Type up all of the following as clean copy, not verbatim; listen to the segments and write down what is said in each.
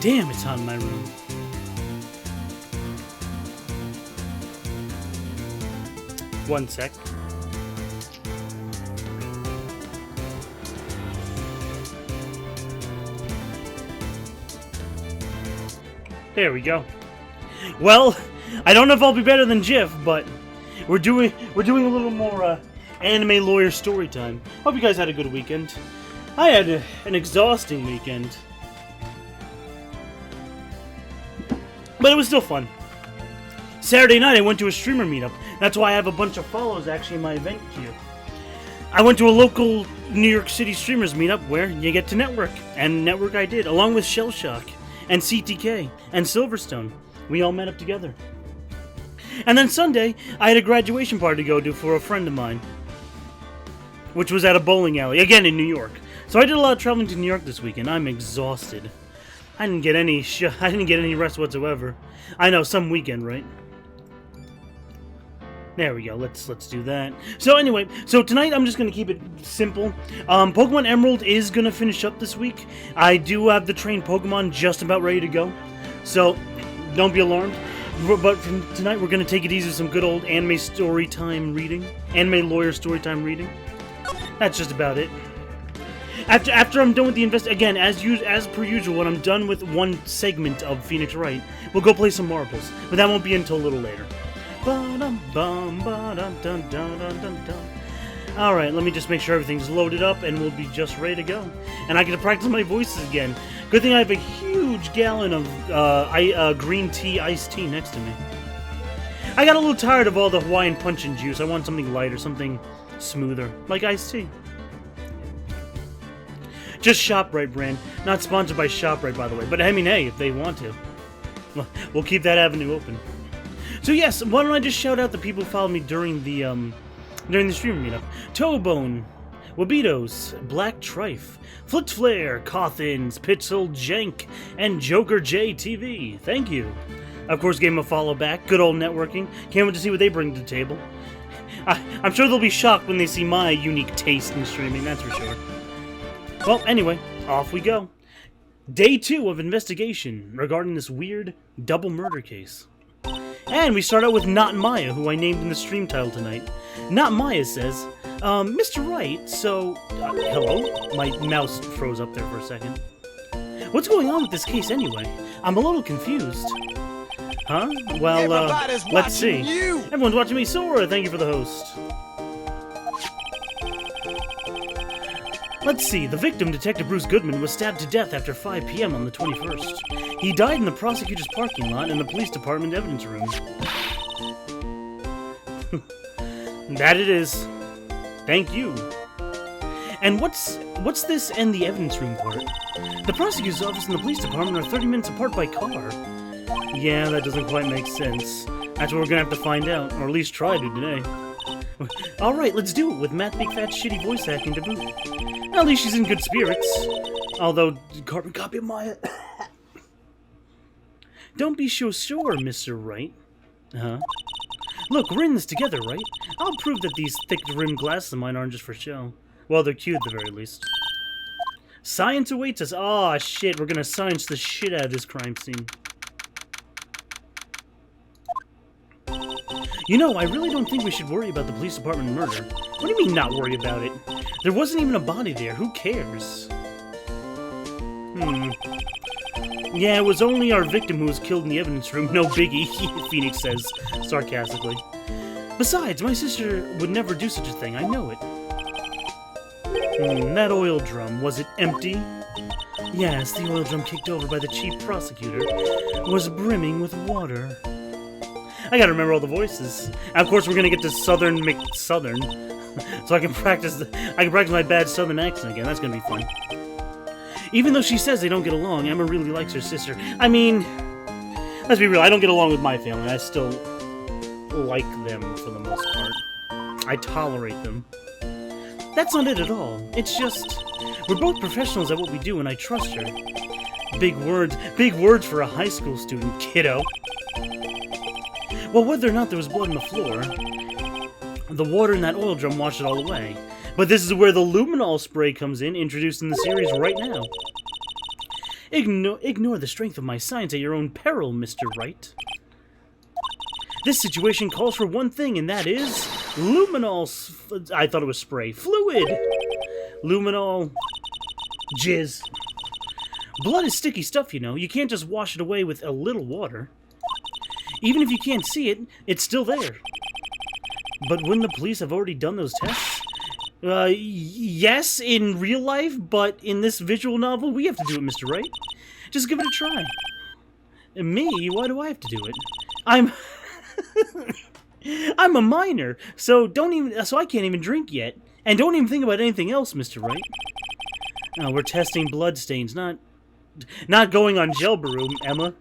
Damn, it's hot in my room. One sec. There we go. Well, I don't know if I'll be better than Jif, but we're doing a little more anime lawyer story time. Hope you guys had a good weekend. I had an exhausting weekend, but it was still fun. Saturday night I went to a streamer meetup. That's why I have a bunch of follows actually in my event queue. I went to a local New York City streamers meetup where you get to network, and network I did, along with Shellshock and CTK and Silverstone. We all met up together. And then Sunday, I had a graduation party to go to for a friend of mine, which was at a bowling alley, again in New York. So I did a lot of traveling to New York this weekend. I'm exhausted. I didn't get any rest whatsoever. I know, some weekend, right? There we go. Let's do that. So anyway, tonight I'm just gonna keep it simple. Pokemon Emerald is gonna finish up this week. I do have the trained Pokemon just about ready to go, so don't be alarmed. But from tonight we're gonna take it easy with some good old anime story time reading, anime lawyer story time reading. That's just about it. After I'm done with the again, as per usual, when I'm done with one segment of Phoenix Wright, we'll go play some marbles. But that won't be until a little later. Alright, let me just make sure everything's loaded up and we'll be just ready to go. And I get to practice my voices again. Good thing I have a huge gallon of green tea, iced tea next to me. I got a little tired of all the Hawaiian punch and juice. I want something lighter, something smoother, like iced tea. Just ShopRite brand. Not sponsored by ShopRite, by the way. But I mean, hey, if they want to. We'll keep that avenue open. So yes, why don't I just shout out the people who followed me during the stream meetup. Toebone, Wabitos, Black Trife, Flicked Flare, Cothins, Pitzel Jank, and Joker JTV. Thank you. Of course, gave them a follow back. Good old networking. Can't wait to see what they bring to the table. I'm sure they'll be shocked when they see my unique taste in streaming, that's for sure. Well, anyway, off we go. Day 2 of investigation regarding this weird double murder case. And we start out with Not Maya, who I named in the stream title tonight. Not Maya says, Mr. Wright, so... hello? My mouse froze up there for a second. What's going on with this case anyway? I'm a little confused. Huh? Well, let's see. You. Everyone's watching me, Sora! Thank you for the host. Let's see, the victim, Detective Bruce Goodman, was stabbed to death after 5 p.m. on the 21st. He died in the prosecutor's parking lot in the police department evidence room. That it is. Thank you. And what's this and the evidence room part? The prosecutor's office and the police department are 30 minutes apart by car. Yeah, that doesn't quite make sense. That's what we're gonna have to find out, or at least try to today. Alright, let's do it with Matt Big Fat's shitty voice acting to boot. At least she's in good spirits. Although, carbon copy of Maya. Don't be so sure, Mr. Wright. Huh? Look, we're in this together, right? I'll prove that these thick-rimmed glasses of mine aren't just for show. Well, they're cute at the very least. Science awaits us. Aw, shit, we're gonna science the shit out of this crime scene. You know, I really don't think we should worry about the police department murder. What do you mean, not worry about it? There wasn't even a body there. Who cares? Yeah, it was only our victim who was killed in the evidence room. No biggie, Phoenix says, sarcastically. Besides, my sister would never do such a thing. I know it. That oil drum, was it empty? Yes, the oil drum kicked over by the chief prosecutor was brimming with water. I gotta remember all the voices. And of course, we're gonna get to Southern McSouthern, so I can practice my bad Southern accent again. That's gonna be fun. Even though she says they don't get along, Emma really likes her sister. I mean, let's be real. I don't get along with my family. I still like them for the most part. I tolerate them. That's not it at all. It's just we're both professionals at what we do, and I trust her. Big words for a high school student, kiddo. Well, whether or not there was blood on the floor, the water in that oil drum washed it all away. But this is where the luminol spray comes in, introduced in the series right now. Ignore the strength of my science at your own peril, Mr. Wright. This situation calls for one thing, and that is luminol. I thought it was spray. Fluid. Luminol. Jizz. Blood is sticky stuff, you know. You can't just wash it away with a little water. Even if you can't see it, it's still there. But wouldn't the police have already done those tests? Yes, in real life, but in this visual novel, we have to do it, Mr. Wright. Just give it a try. And me? Why do I have to do it? I'm a minor, so I can't even drink yet. And don't even think about anything else, Mr. Wright. No, we're testing bloodstains, not going on Gelbaroom, Emma.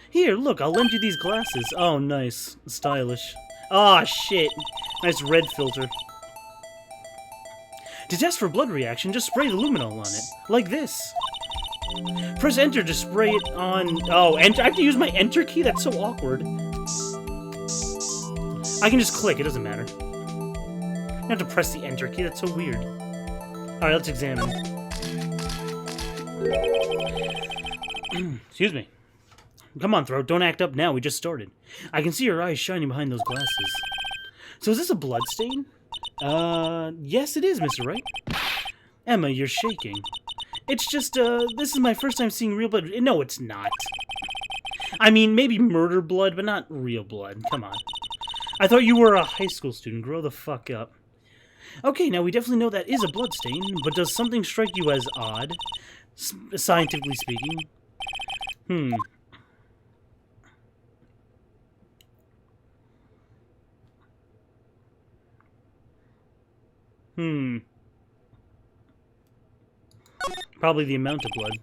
Here, look, I'll lend you these glasses. Oh, nice. Stylish. Ah, shit. Nice red filter. To test for blood reaction, just spray the luminol on it. Like this. Press enter to spray it on... Oh, enter. I have to use my enter key? That's so awkward. I can just click. It doesn't matter. I have to press the enter key. That's so weird. Alright, let's examine. Excuse me. Come on, Throat. Don't act up now. We just started. I can see your eyes shining behind those glasses. So is this a blood stain? Yes it is, Mr. Wright. Emma, you're shaking. It's just, this is my first time seeing real blood. No, it's not. I mean, maybe murder blood, but not real blood. Come on. I thought you were a high school student. Grow the fuck up. Okay, now we definitely know that is a blood stain, but does something strike you as odd? Scientifically speaking? Probably the amount of blood.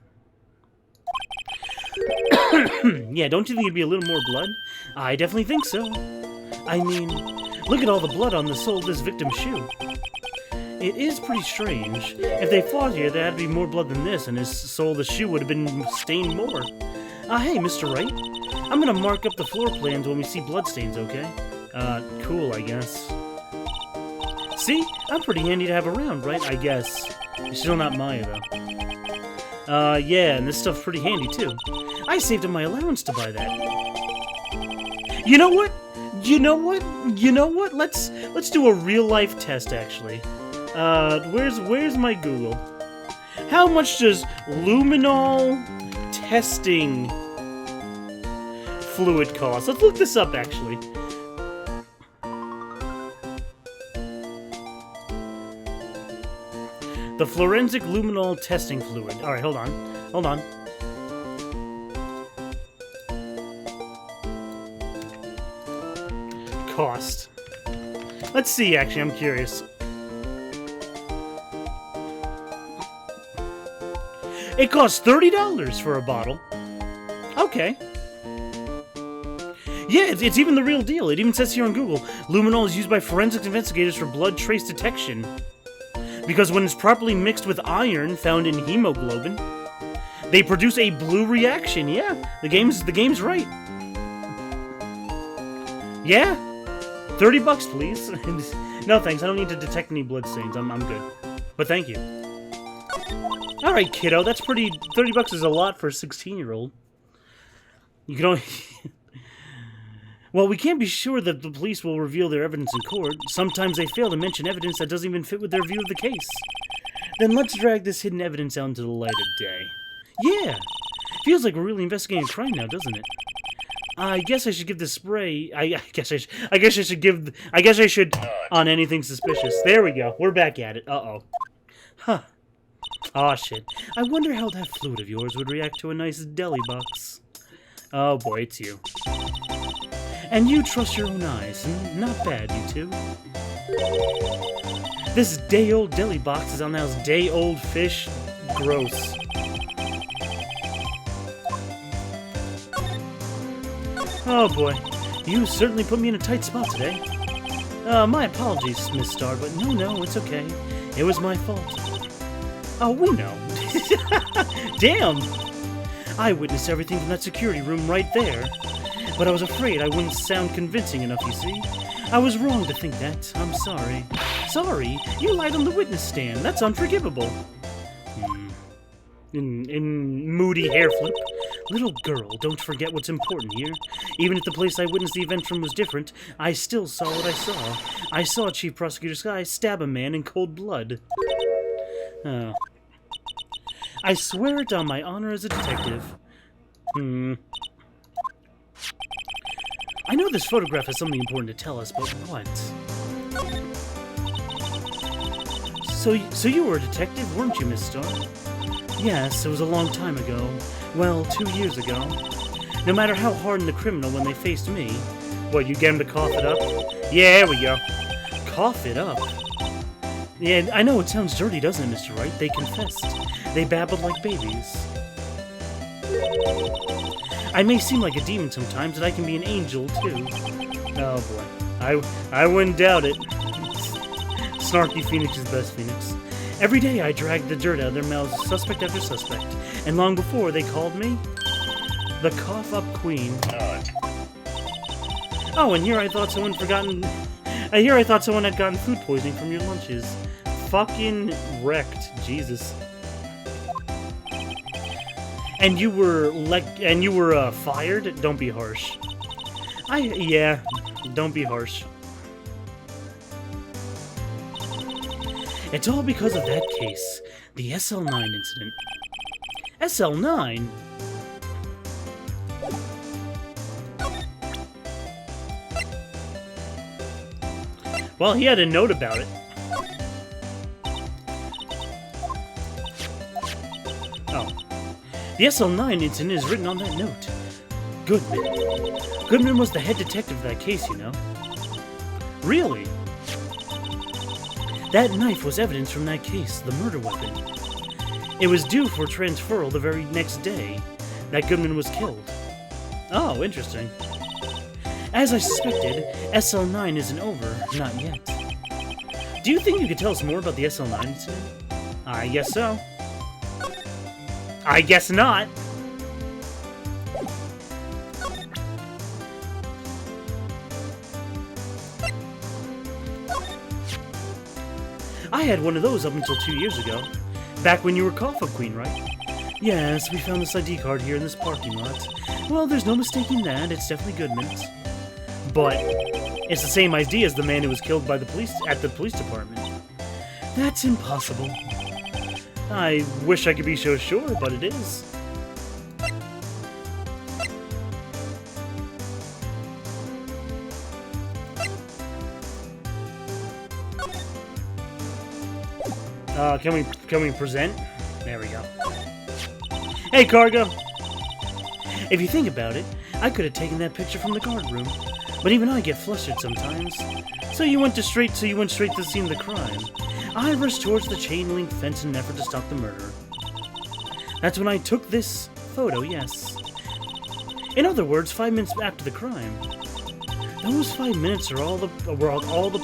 Yeah, don't you think it'd be a little more blood? I definitely think so. I mean, look at all the blood on the sole of this victim's shoe. It is pretty strange. If they fought here, there had to be more blood than this, and his sole of the shoe would have been stained more. Hey, Mr. Wright. I'm gonna mark up the floor plans when we see bloodstains, okay? Cool, I guess. See? I'm pretty handy to have around, right? I guess. You're still not Maya, though. Yeah, and this stuff's pretty handy, too. I saved up my allowance to buy that. You know what? You know what? You know what? Let's do a real-life test, actually. Where's my Google? How much does luminol testing fluid cost? Let's look this up, actually. The forensic luminol testing fluid. Alright, hold on. Hold on. Cost. Let's see, actually, I'm curious. It costs $30 for a bottle. Okay. Yeah, it's even the real deal. It even says here on Google, luminol is used by forensic investigators for blood trace detection. Because when it's properly mixed with iron found in hemoglobin, they produce a blue reaction. Yeah, the game's right. Yeah, $30, please. No thanks, I don't need to detect any bloodstains. I'm good. But thank you. All right, kiddo, that's pretty. $30 is a lot for a 16-year-old. You can only. Well, we can't be sure that the police will reveal their evidence in court. Sometimes they fail to mention evidence that doesn't even fit with their view of the case. Then let's drag this hidden evidence out into the light of day. Yeah! Feels like we're really investigating a crime now, doesn't it? I guess I should give the spray... I guess I should on anything suspicious. There we go. We're back at it. Uh-oh. Huh. Aw, shit. I wonder how that fluid of yours would react to a nice deli box. Oh boy, it's you. And you trust your own eyes. Not bad, you two. This day-old deli box is on those day-old fish. Gross. Oh boy. You certainly put me in a tight spot today. My apologies, Miss Star, but no, it's okay. It was my fault. Oh, we know. Damn! I witnessed everything from that security room right there. But I was afraid I wouldn't sound convincing enough, you see. I was wrong to think that. I'm sorry. Sorry? You lied on the witness stand. That's unforgivable. in moody hair flip. Little girl, don't forget what's important here. Even if the place I witnessed the event from was different, I still saw what I saw. I saw Chief Prosecutor Sky stab a man in cold blood. Oh. I swear it on my honor as a detective. I know this photograph has something important to tell us, but what? So you were a detective, weren't you, Miss Starr? Yes, it was a long time ago. Well, 2 years ago. No matter how hardened the criminal when they faced me... What, you get him to cough it up? Yeah, there we go. Cough it up? Yeah, I know it sounds dirty, doesn't it, Mr. Wright? They confessed. They babbled like babies. I may seem like a demon sometimes, but I can be an angel, too. Oh, boy. I wouldn't doubt it. Snarky Phoenix is best Phoenix. Every day I dragged the dirt out of their mouths, suspect after suspect. And long before, they called me... the Cough-Up Queen. Oh, and here I thought someone had gotten food poisoning from your lunches. Fucking wrecked. Jesus. And you were fired? Don't be harsh. Yeah, don't be harsh. It's all because of that case. The SL9 incident. SL9? Well, he had a note about it. Oh. The SL9 incident is written on that note. Goodman. Goodman was the head detective of that case, you know. Really? That knife was evidence from that case, the murder weapon. It was due for transferal the very next day that Goodman was killed. Oh, interesting. As I suspected, SL9 isn't over, not yet. Do you think you could tell us more about the SL9 incident? I guess so. I guess not. I had one of those up until 2 years ago. Back when you were Cough-Up Queen, right? Yes, we found this ID card here in this parking lot. Well, there's no mistaking that. It's definitely Goodman's. But it's the same ID as the man who was killed by the police at the police department. That's impossible. I wish I could be so sure, but it is. Can we present? There we go. Hey, Cargo! If you think about it, I could have taken that picture from the guard room. But even I get flustered sometimes. So you went straight to the scene of the crime. I rushed towards the chain link fence in an effort to stop the murder. That's when I took this photo, yes. In other words, 5 minutes after the crime. Those 5 minutes were all the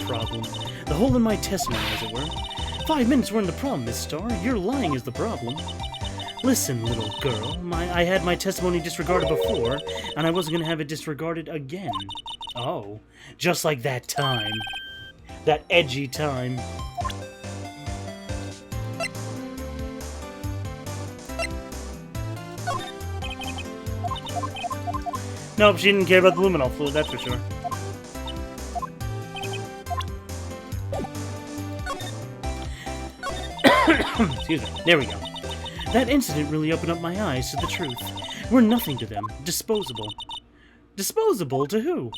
problem. The hole in my testimony, as it were. 5 minutes weren't the problem, Miss Starr. Your lying is the problem. Listen, little girl, I had my testimony disregarded before, and I wasn't going to have it disregarded again. Oh, just like that time. That edgy time. Nope, she didn't care about the luminol fluid, that's for sure. Excuse me. There we go. That incident really opened up my eyes to the truth. We're nothing to them. Disposable. Disposable to who?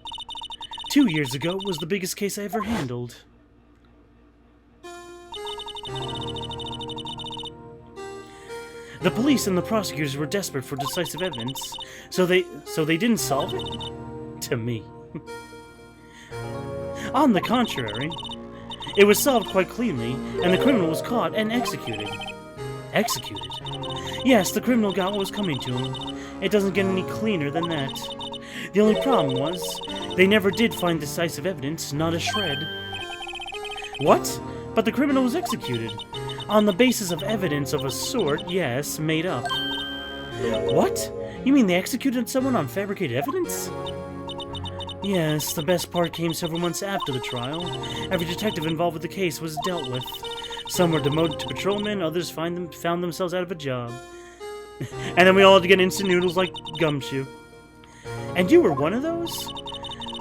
2 years ago was the biggest case I ever handled. The police and the prosecutors were desperate for decisive evidence, so they didn't solve it? To me. On the contrary, it was solved quite cleanly, and the criminal was caught and executed. Executed? Yes, the criminal got what was coming to him. It doesn't get any cleaner than that. The only problem was, they never did find decisive evidence, not a shred. What? But the criminal was executed. On the basis of evidence of a sort, yes, made up. What? You mean they executed someone on fabricated evidence? Yes, the best part came several months after the trial. Every detective involved with the case was dealt with. Some were demoted to patrolmen, others found themselves out of a job. And then we all had to get instant noodles like Gumshoe. And you were one of those?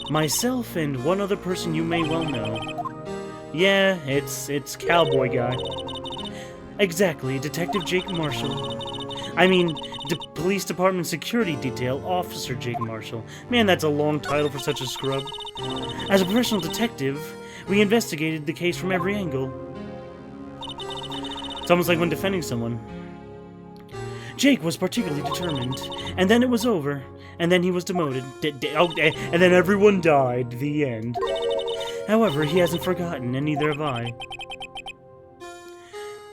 Myself and one other person you may well know. Yeah, it's Cowboy Guy. Exactly, Detective Jake Marshall. I mean, Police Department Security Detail Officer Jake Marshall. Man, that's a long title for such a scrub. As a professional detective, we investigated the case from every angle. It's almost like when defending someone. Jake was particularly determined, and then it was over, and then he was demoted, and then everyone died, the end. However, he hasn't forgotten, and neither have I.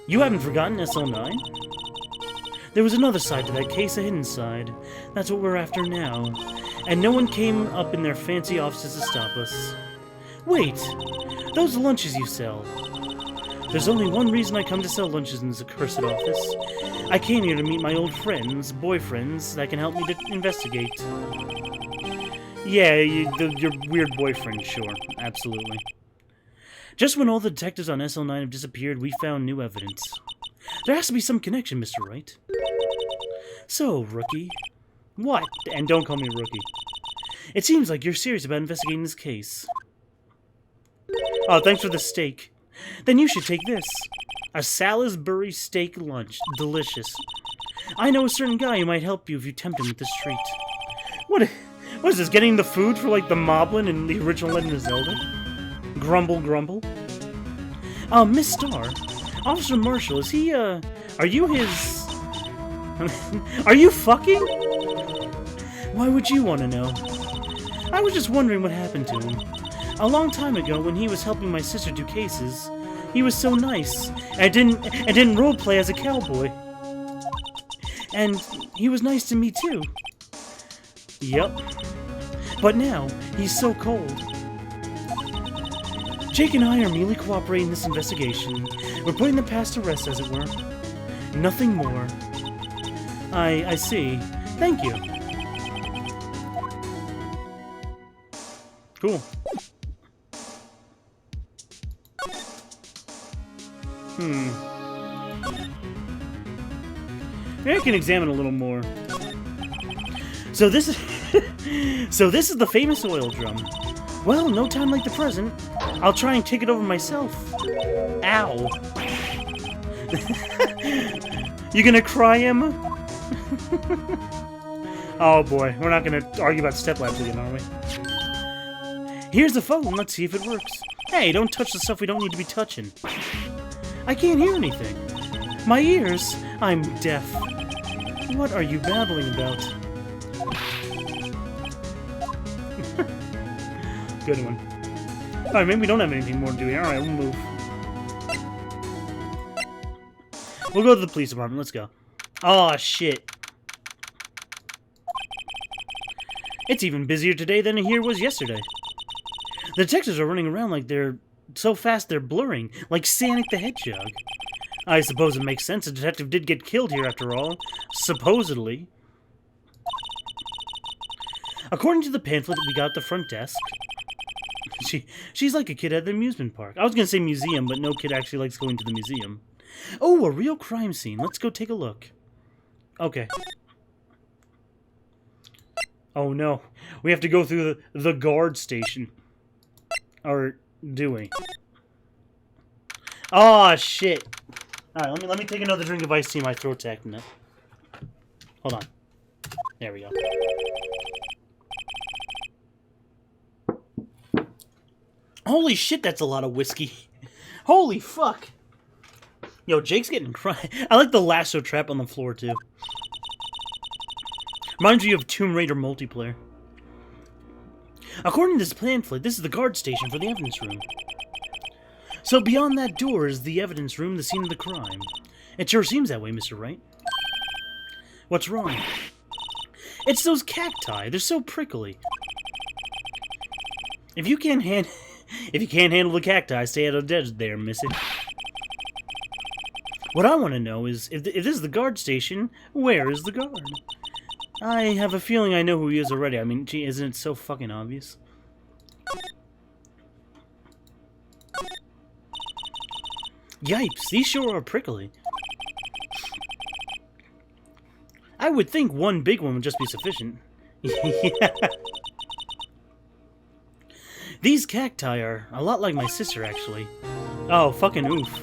You haven't forgotten SL9? There was another side to that case, a hidden side. That's what we're after now. And no one came up in their fancy offices to stop us. Wait! Those lunches you sell. There's only one reason I come to sell lunches in this accursed office. I came here to meet my old friends, boyfriends, that can help me to investigate. Yeah, your weird boyfriend, sure. Absolutely. Just when all the detectives on SL9 have disappeared, we found new evidence. There has to be some connection, Mr. Wright. So, Rookie. What? And don't call me Rookie. It seems like you're serious about investigating this case. Oh, thanks for the steak. Then you should take this. A Salisbury steak lunch. Delicious. I know a certain guy who might help you if you tempt him with this treat. What is this, getting the food for, like, the Moblin in the original Legend of Zelda? Grumble, grumble. Miss Starr. Officer Marshall, is he, are you his... Are you fucking? Why would you want to know? I was just wondering what happened to him. A long time ago, when he was helping my sister do cases, he was so nice, and didn't roleplay as a cowboy. And he was nice to me too. Yep. But now, he's so cold. Jake and I are merely cooperating in this investigation. We're putting the past to rest, as it were. Nothing more. I see. Thank you. Cool. Maybe I can examine a little more. So this is this is the famous oil drum. Well, no time like the present. I'll try and kick it over myself. Ow. You gonna cry, Emma? Oh boy, we're not gonna argue about step labs again, are we? Here's the phone, let's see if it works. Hey, don't touch the stuff we don't need to be touching. I can't hear anything. My ears? I'm deaf. What are you babbling about? Good one. Alright, maybe we don't have anything more to do here. Alright, we'll move. We'll go to the police department. Let's go. Aw, shit. It's even busier today than here was yesterday. The detectives are running around like they're so fast they're blurring, like Sonic the Hedgehog. I suppose it makes sense. A detective did get killed here after all. Supposedly. According to the pamphlet that we got at the front desk, she's like a kid at the amusement park. I was going to say museum, but no kid actually likes going to the museum. Oh, a real crime scene. Let's go take a look. Okay. Oh no. We have to go through the guard station. Or do we? Oh shit. Alright, let me take another drink of iced tea. My throat's acting up. Hold on. There we go. Holy shit, that's a lot of whiskey. Holy fuck. Yo, Jake's getting cry. I like the lasso trap on the floor, too. Reminds you of Tomb Raider multiplayer. According to this pamphlet, this is the guard station for the evidence room. So beyond that door is the evidence room, the scene of the crime. It sure seems that way, Mr. Wright. What's wrong? It's those cacti. They're so prickly. If you can't handle the cacti, stay out of the desert there, missy. What I want to know is, if this is the guard station, where is the guard? I have a feeling I know who he is already. I mean, gee, isn't it so fucking obvious? Yipes, these sure are prickly. I would think one big one would just be sufficient. Yeah. These cacti are a lot like my sister, actually. Oh, fucking oof.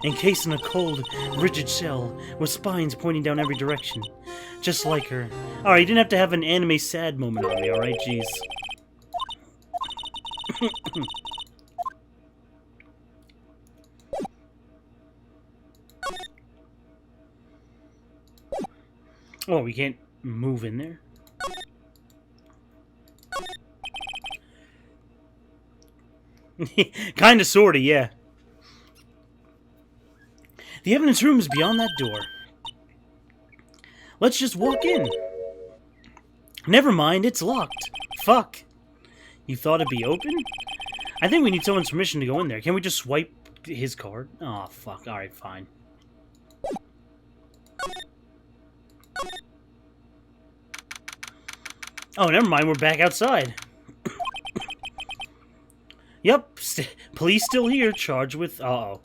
Encased in a cold, rigid shell, with spines pointing down every direction. Just like her. Alright, you didn't have to have an anime sad moment on me, alright? Jeez. Oh, we can't move in there? Kinda, sorta, yeah. The evidence room is beyond that door. Let's just walk in. Never mind, it's locked. Fuck. You thought it'd be open? I think we need someone's permission to go in there. Can we just swipe his card? Oh, fuck. Alright, fine. Oh, never mind. We're back outside. Yep. Police still here, charged with... Uh-oh.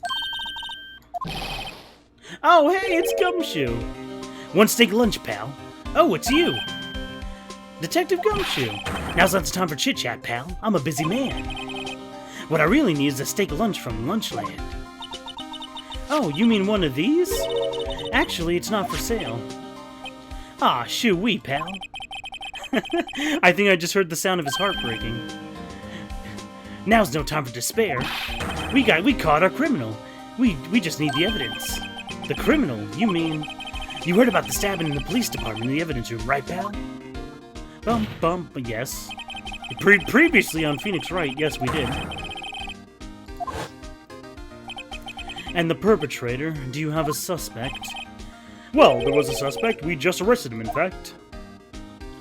Oh, hey, it's Gumshoe. One steak lunch, pal. Oh, it's you. Detective Gumshoe. Now's not the time for chit-chat, pal. I'm a busy man. What I really need is a steak lunch from Lunchland. Oh, you mean one of these? Actually, it's not for sale. Ah, shoo-wee, pal. I think I just heard the sound of his heart breaking. Now's no time for despair. We caught our criminal. We just need the evidence. The criminal? You mean... You heard about the stabbing in the police department in the evidence room, right, pal? Yes. Previously on Phoenix Wright, yes, we did. And the perpetrator, do you have a suspect? Well, there was a suspect. We just arrested him, in fact.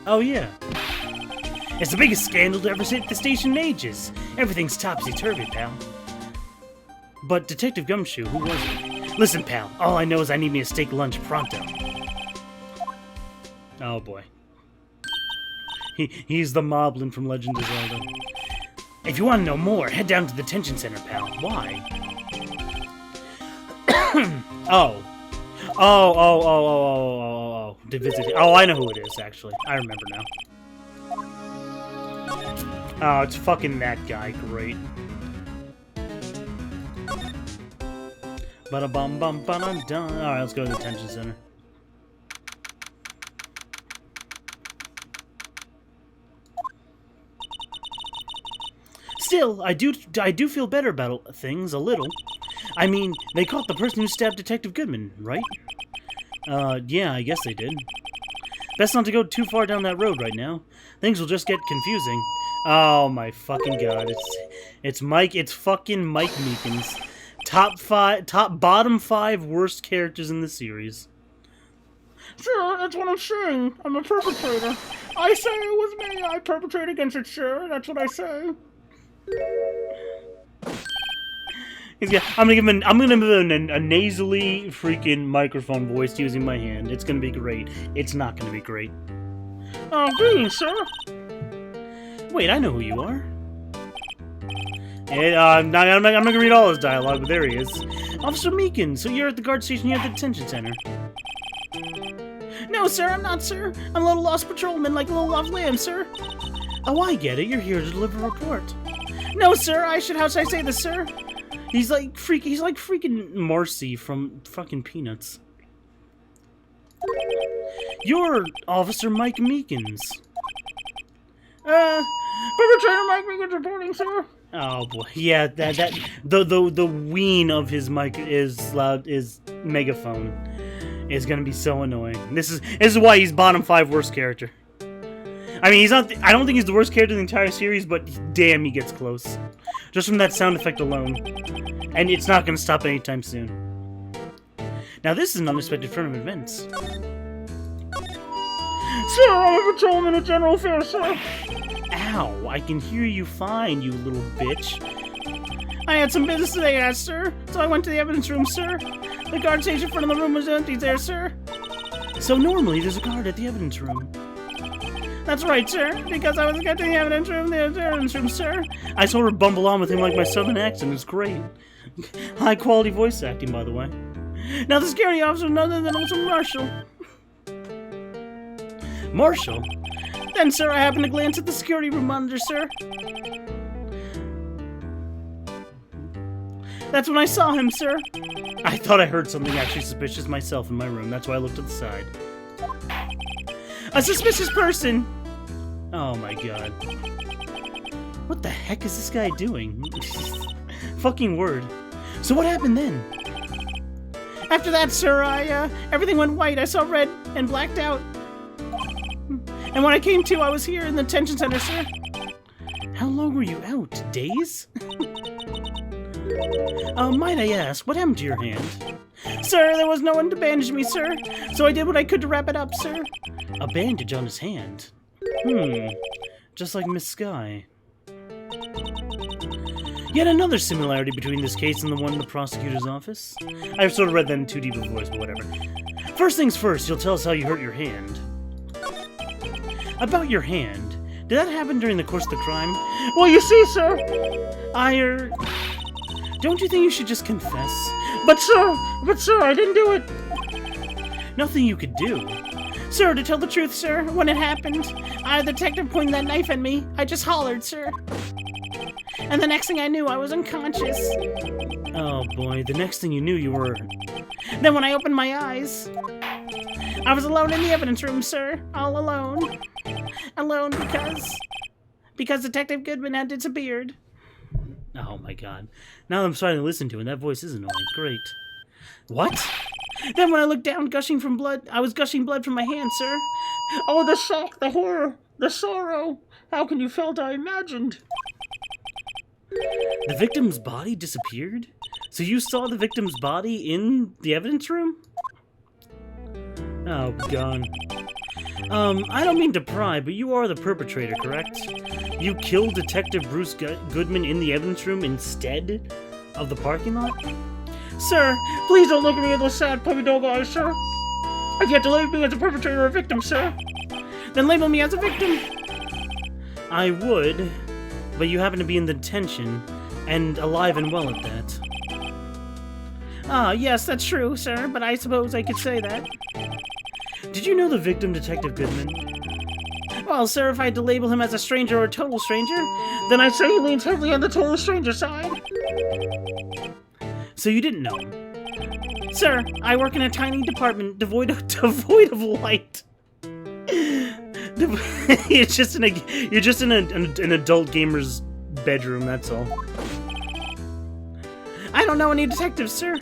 Oh, yeah. It's the biggest scandal to ever hit the station in ages. Everything's topsy-turvy, pal. But Detective Gumshoe, who was it? Listen, pal, all I know is I need me a steak lunch pronto. Oh, boy. He's the Moblin from Legend of Zelda. If you want to know more, head down to the detention center, pal. Why? Oh. Oh. To visit it. Oh, I know who it is, actually. I remember now. Oh, it's fucking that guy. Great. Ba-da-bum-bum-ba-dum-dum. Alright, let's go to the detention center. Still, I do feel better about things, a little. I mean, they caught the person who stabbed Detective Goodman, right? Yeah, I guess they did. Best not to go too far down that road right now. Things will just get confusing. Oh my fucking god, it's fucking Mike Meekins. Bottom 5 worst characters in the series. Sure, that's what I'm saying. I'm a perpetrator. I say it was me. I perpetrated against it, sure. That's what I say. I'm gonna give him a nasally freaking microphone voice using my hand. It's gonna be great. It's not gonna be great. Greetings, sir. Wait, I know who you are. I'm not gonna read all his dialogue, but there he is. Officer Meekins, so you're at the guard station here at the detention center. No, sir, I'm not, sir. I'm a little lost patrolman, like a little lost lamb, sir. Oh, I get it. You're here to deliver a report. No, sir, how should I say this, sir? He's like freaking Marcy from fucking Peanuts. You're Officer Mike Meekins. Perpetrator Mike Meekins reporting, sir. Oh boy, yeah, the ween of his mic is megaphone is gonna be so annoying. This is why he's bottom 5 worst character. I mean, he's not. I don't think he's the worst character in the entire series, but damn, he gets close, just from that sound effect alone. And it's not gonna stop anytime soon. Now this is an unexpected turn of events. Sir, I'm a patrolman of general affairs, sir. Ow, I can hear you fine, you little bitch. I had some business today, sir, so I went to the evidence room, sir. The guard station in front of the room was empty there, sir. So normally there's a guard at the evidence room. That's right, sir, because I was getting to the evidence room, sir. I saw her bumble on with him like my southern accent. It's great. High quality voice acting, by the way. Now the security officer, none other than Officer Marshall. Marshall? Then, sir, I happened to glance at the security room monitor, sir. That's when I saw him, sir. I thought I heard something actually suspicious myself in my room. That's why I looked to the side. A suspicious person! Oh my god. What the heck is this guy doing? Fucking word. So what happened then? After that, sir, everything went white. I saw red and blacked out. And when I came to, I was here in the detention center, sir. How long were you out? Days? Might I ask, what happened to your hand? Sir, there was no one to bandage me, sir. So I did what I could to wrap it up, sir. A bandage on his hand? Just like Miss Sky. Yet another similarity between this case and the one in the prosecutor's office. I've sort of read that in too deep a voice, but whatever. First things first, you'll tell us how you hurt your hand. About your hand, did that happen during the course of the crime? Well, you see, sir, Don't you think you should just confess? But sir, I didn't do it. Nothing you could do. Sir, to tell the truth, sir, when it happened, the detective pointed that knife at me. I just hollered, sir. And the next thing I knew, I was unconscious. Oh boy, the next thing you knew, you were... Then when I opened my eyes, I was alone in the evidence room, sir. All alone. Alone because Detective Goodman had disappeared. Oh my god. Now I'm starting to listen to it, that voice is annoying. Great. What? Then when I looked down, I was gushing blood from my hand, sir. Oh, the shock, the horror, the sorrow. How can you felt I imagined? The victim's body disappeared? So you saw the victim's body in the evidence room? Oh, God. I don't mean to pry, but you are the perpetrator, correct? You killed Detective Bruce Goodman in the evidence room instead of the parking lot? Sir, please don't look at me with those sad puppy dog eyes, sir. If you have to label me as a perpetrator or a victim, sir, then label me as a victim. I would, but you happen to be in the detention, and alive and well at that. Ah, yes, that's true, sir, but I suppose I could say that. Did you know the victim, Detective Goodman? Well, sir, if I had to label him as a stranger or a total stranger, then I'd say he leans heavily on the total stranger side. So you didn't know him? Sir, I work in a tiny department devoid of light. You're just in an adult gamer's bedroom, that's all. I don't know any detectives, sir.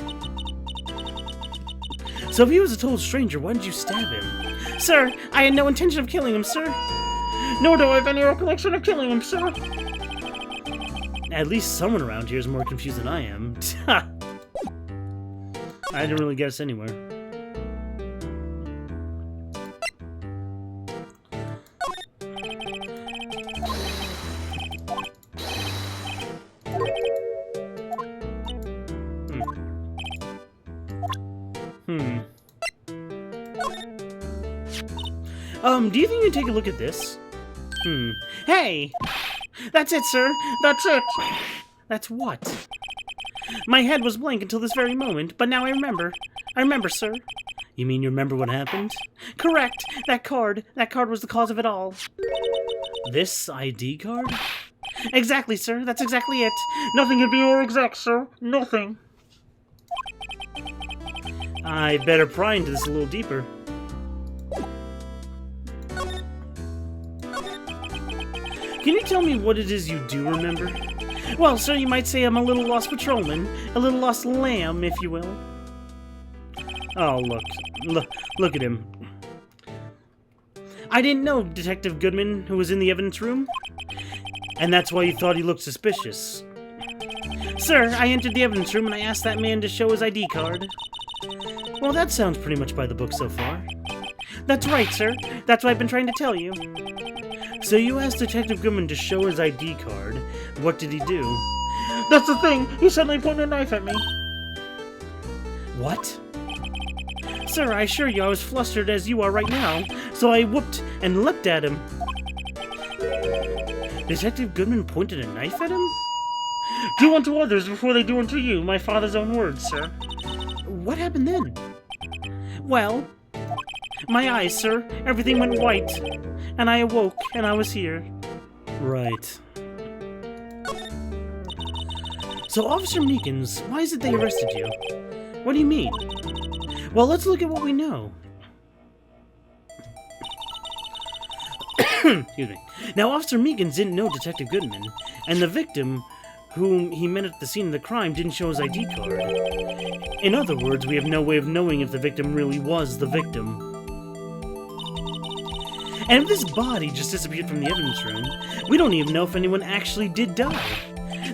So if he was a total stranger, why did you stab him? Sir, I had no intention of killing him, sir. Nor do I have any recollection of killing him, sir. At least someone around here is more confused than I am. I didn't really guess anywhere. Do you think you can take a look at this? Hey! That's it, sir. That's it. That's what? My head was blank until this very moment, but now I remember. I remember, sir. You mean you remember what happened? Correct. That card was the cause of it all. This ID card? Exactly, sir. That's exactly it. Nothing could be more exact, sir. Nothing. I better pry into this a little deeper. Can you tell me what it is you do remember? Well, sir, you might say I'm a little lost patrolman, a little lost lamb, if you will. Oh, look at him. I didn't know Detective Goodman, who was in the evidence room. And that's why you thought he looked suspicious. Sir, I entered the evidence room and I asked that man to show his ID card. Well, that sounds pretty much by the book so far. That's right, sir. That's what I've been trying to tell you. So you asked Detective Goodman to show his ID card. What did he do? That's the thing! He suddenly pointed a knife at me. What? Sir, I assure you I was flustered as you are right now, so I whooped and leapt at him. Detective Goodman pointed a knife at him? Do unto others before they do unto you, my father's own words, sir. What happened then? Well, My eyes, sir. Everything went white. And I awoke, and I was here. Right. So, Officer Meekins, why is it they arrested you? What do you mean? Well, let's look at what we know. Excuse me. Now, Officer Meekins didn't know Detective Goodman, and the victim, whom he met at the scene of the crime, didn't show his ID card. In other words, we have no way of knowing if the victim really was the victim. And if this body just disappeared from the evidence room, we don't even know if anyone actually did die.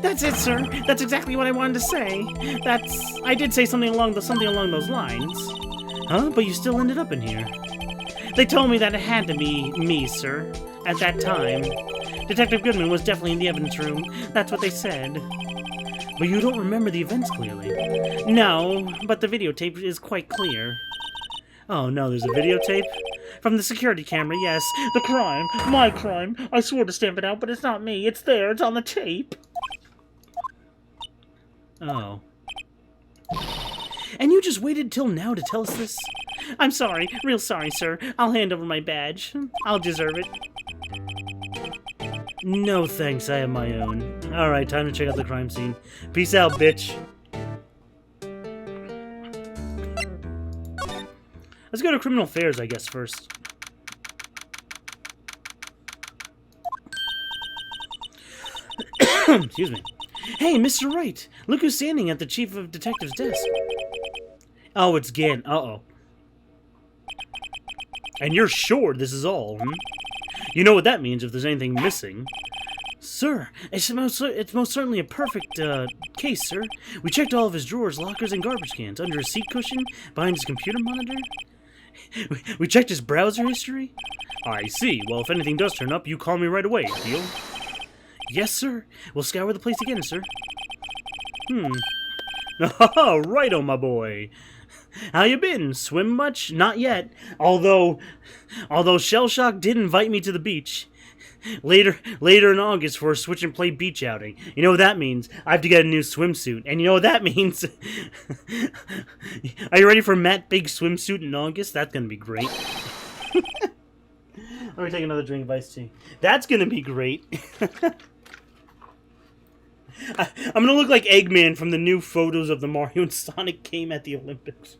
That's it, sir. That's exactly what I wanted to say. I did say something along those lines. Huh? But you still ended up in here. They told me that it had to be me, sir. At that time. Detective Goodman was definitely in the evidence room. That's what they said. But you don't remember the events clearly. No, but the videotape is quite clear. Oh no, there's a videotape? From the security camera, yes. The crime. My crime. I swore to stamp it out, but it's not me. It's there. It's on the tape. Oh. And you just waited till now to tell us this? I'm sorry. Real sorry, sir. I'll hand over my badge. I'll deserve it. No thanks, I have my own. Alright, time to check out the crime scene. Peace out, bitch. Let's go to criminal affairs, I guess, first. Excuse me. Hey, Mr. Wright! Look who's standing at the Chief of Detectives' desk. Oh, it's Gann. Uh-oh. And you're sure this is all, hmm? You know what that means if there's anything missing. Sir, it's most certainly a perfect, case, sir. We checked all of his drawers, lockers, and garbage cans. Under his seat cushion, behind his computer monitor. We checked his browser history. I see. Well, if anything does turn up, you call me right away. Deal? Yes, sir. We'll scour the place again, sir. Oh, righto, my boy. How you been? Swim much? Not yet. Although Shellshock did invite me to the beach. Later in August for a switch and play beach outing. You know what that means? I have to get a new swimsuit. And you know what that means? Are you ready for Matt Big swimsuit in August? That's gonna be great. Let me take another drink of iced tea. That's gonna be great. I'm gonna look like Eggman from the new photos of the Mario and Sonic game at the Olympics.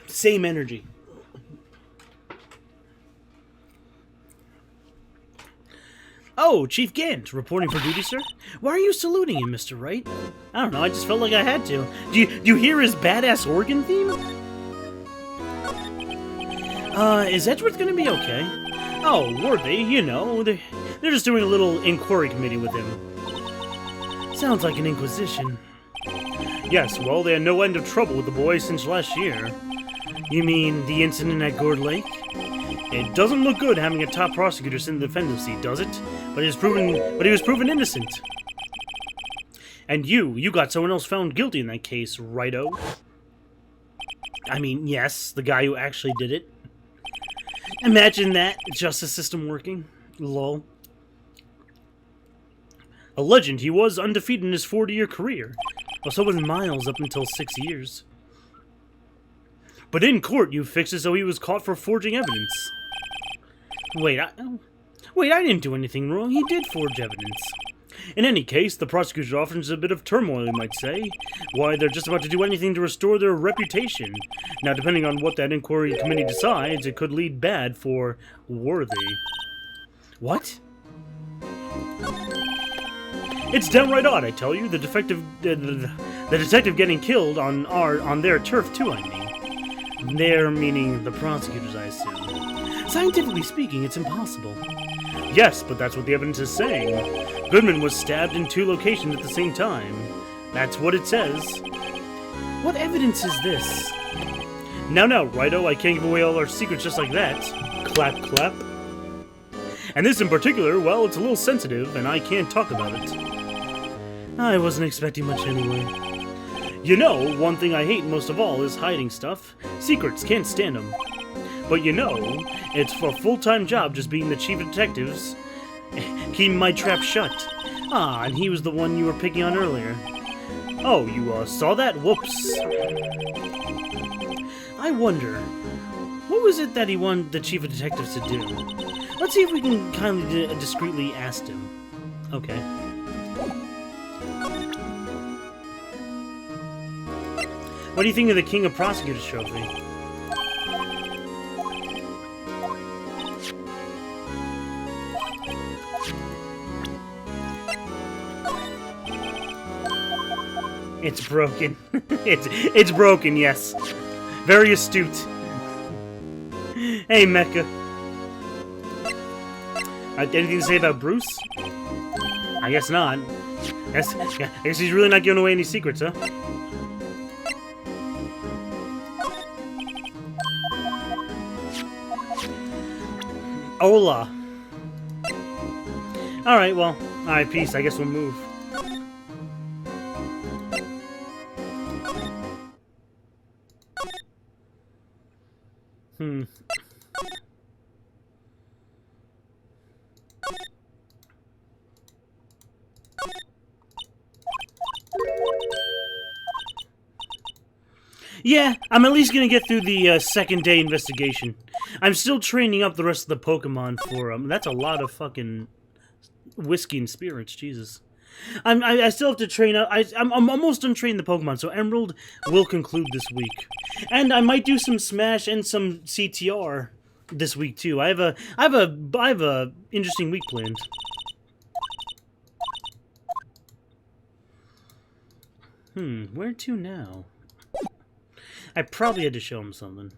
Same energy. Oh, Chief Gant, reporting for duty, sir? Why are you saluting him, Mr. Wright? I don't know, I just felt like I had to. Do you hear his badass organ theme? Is Edgeworth gonna be okay? Oh, were they? You know, they're just doing a little inquiry committee with him. Sounds like an inquisition. Yes, well, they had no end of trouble with the boy since last year. You mean the incident at Gourd Lake? It doesn't look good having a top prosecutor sit in the defendant's seat, does it? But he was proven innocent. And you got someone else found guilty in that case, righto? I mean, yes, the guy who actually did it. Imagine that justice system working. Lol. A legend, he was undefeated in his 40-year career. Well, so was Miles up until 6 years. But in court, you fixed it so he was caught for forging evidence. Wait, I didn't do anything wrong. He did forge evidence. In any case, the prosecutor's office is a bit of turmoil, you might say. Why, they're just about to do anything to restore their reputation. Now, depending on what that inquiry committee decides, it could lead bad for Worthy. What? It's downright odd, I tell you. The detective getting killed on their turf too, I mean. Their meaning the prosecutors, I assume. Scientifically speaking, it's impossible. Yes, but that's what the evidence is saying. Goodman was stabbed in 2 locations at the same time. That's what it says. What evidence is this? Now, righto, I can't give away all our secrets just like that. Clap, clap. And this in particular, well, it's a little sensitive, and I can't talk about it. I wasn't expecting much anyway. You know, one thing I hate most of all is hiding stuff. Secrets, can't stand them. But you know, it's a full-time job just being the chief of detectives. Keeping my trap shut. Ah, and he was the one you were picking on earlier. Oh, you saw that? Whoops. I wonder, what was it that he wanted the chief of detectives to do? Let's see if we can kindly discreetly ask him. Okay. What do you think of the King of Prosecutors trophy? It's broken. it's broken, yes. Very astute. Hey, Mecha. Anything to say about Bruce? I guess not. I guess he's really not giving away any secrets, huh? Hola. Alright, well. Alright, peace. I guess we'll move. Yeah, I'm at least gonna get through the second day investigation. I'm still training up the rest of the Pokemon for that's a lot of fucking whiskey and spirits, Jesus. I still have to train up. I'm almost done training the Pokemon, so Emerald will conclude this week, and I might do some Smash and some CTR this week too. I have a interesting week planned. Where to now? I probably had to show him something.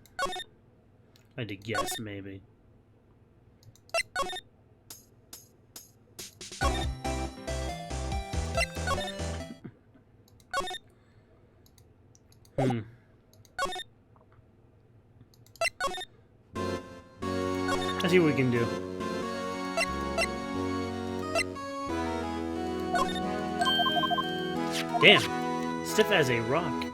I had to guess, maybe. Let's see what we can do. Damn, stiff as a rock.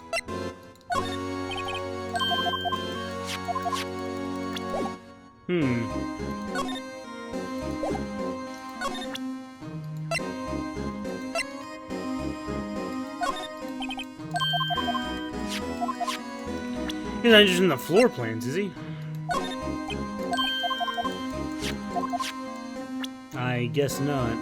He's not interested in the floor plans, is he? I guess not.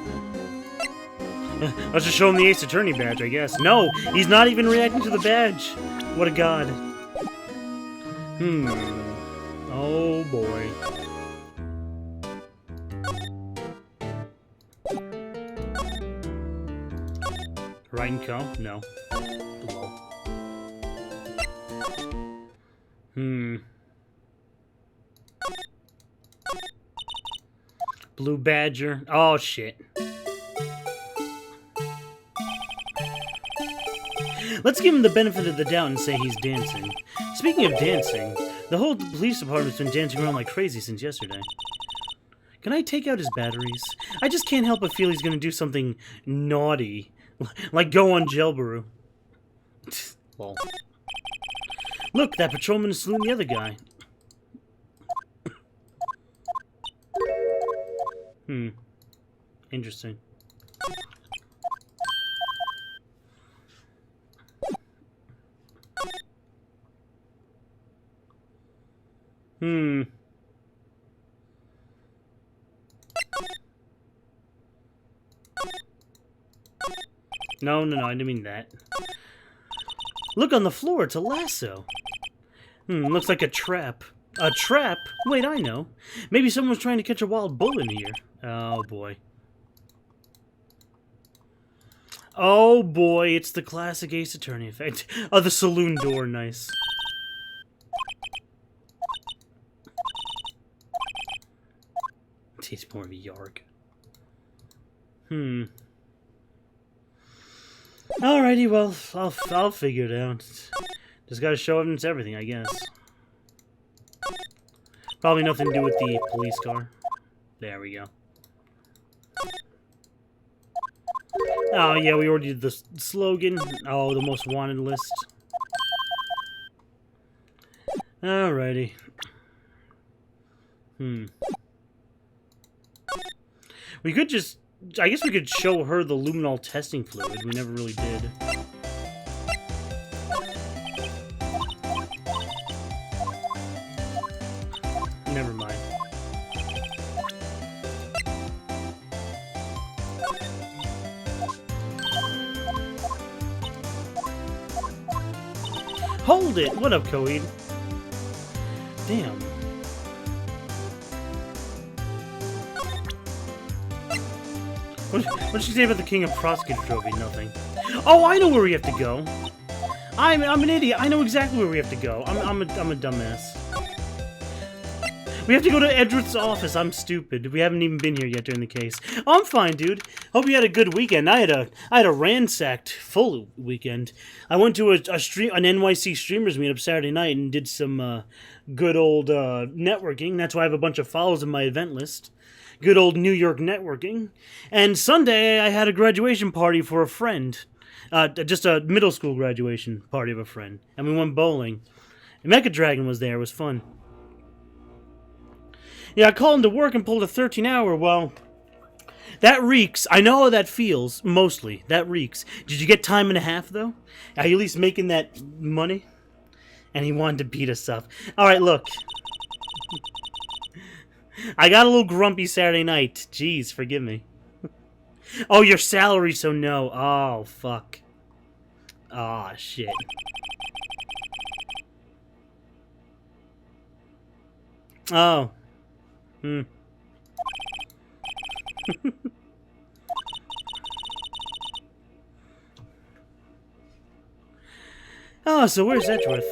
Let's just show him the Ace Attorney badge, I guess. No, he's not even reacting to the badge. What a god. Oh boy. Right and Co? No. Below. Blue Badger. Oh shit. Let's give him the benefit of the doubt and say he's dancing. Speaking of dancing, the whole police department's been dancing around like crazy since yesterday. Can I take out his batteries? I just can't help but feel he's gonna do something naughty. Like go on Jailbrew. Lol. Look, that patrolman is saluting the other guy. Interesting. No, I didn't mean that. Look on the floor, it's a lasso. Looks like a trap. A trap? Wait, I know. Maybe someone's trying to catch a wild bull in here. Oh, boy. Oh, boy, it's the classic Ace Attorney effect. Oh, the saloon door, nice. Tastes more of a yarg. Alrighty, well, I'll figure it out. Just gotta show evidence everything, I guess. Probably nothing to do with the police car. There we go. Oh, yeah, we already did the slogan. Oh, the most wanted list. Alrighty. We could just... I guess we could show her the luminol testing fluid. We never really did. Hold it! What up, Coed? Damn. What did she say about the King of Prosecutor Trophy? Nothing. Oh, I know where we have to go. I'm an idiot. I know exactly where we have to go. I'm a dumbass. We have to go to Edgeworth's office. I'm stupid. We haven't even been here yet during the case. Oh, I'm fine, dude. Hope you had a good weekend. I had a ransacked full weekend. I went to an NYC streamers meetup Saturday night and did some good old networking. That's why I have a bunch of follows in my event list. Good old New York networking. And Sunday I had a graduation party for a friend. Just a middle school graduation party of a friend. And we went bowling. And Mecha Dragon was there. It was fun. Yeah, I called into work and pulled a 13-hour. Well, that reeks. I know how that feels, mostly. That reeks. Did you get time and a half, though? Are you at least making that money? And he wanted to beat us up. Alright, look. I got a little grumpy Saturday night. Jeez, forgive me. Oh, your salary, so no. Oh, fuck. Oh, shit. Oh. Oh, so where's Edgeworth?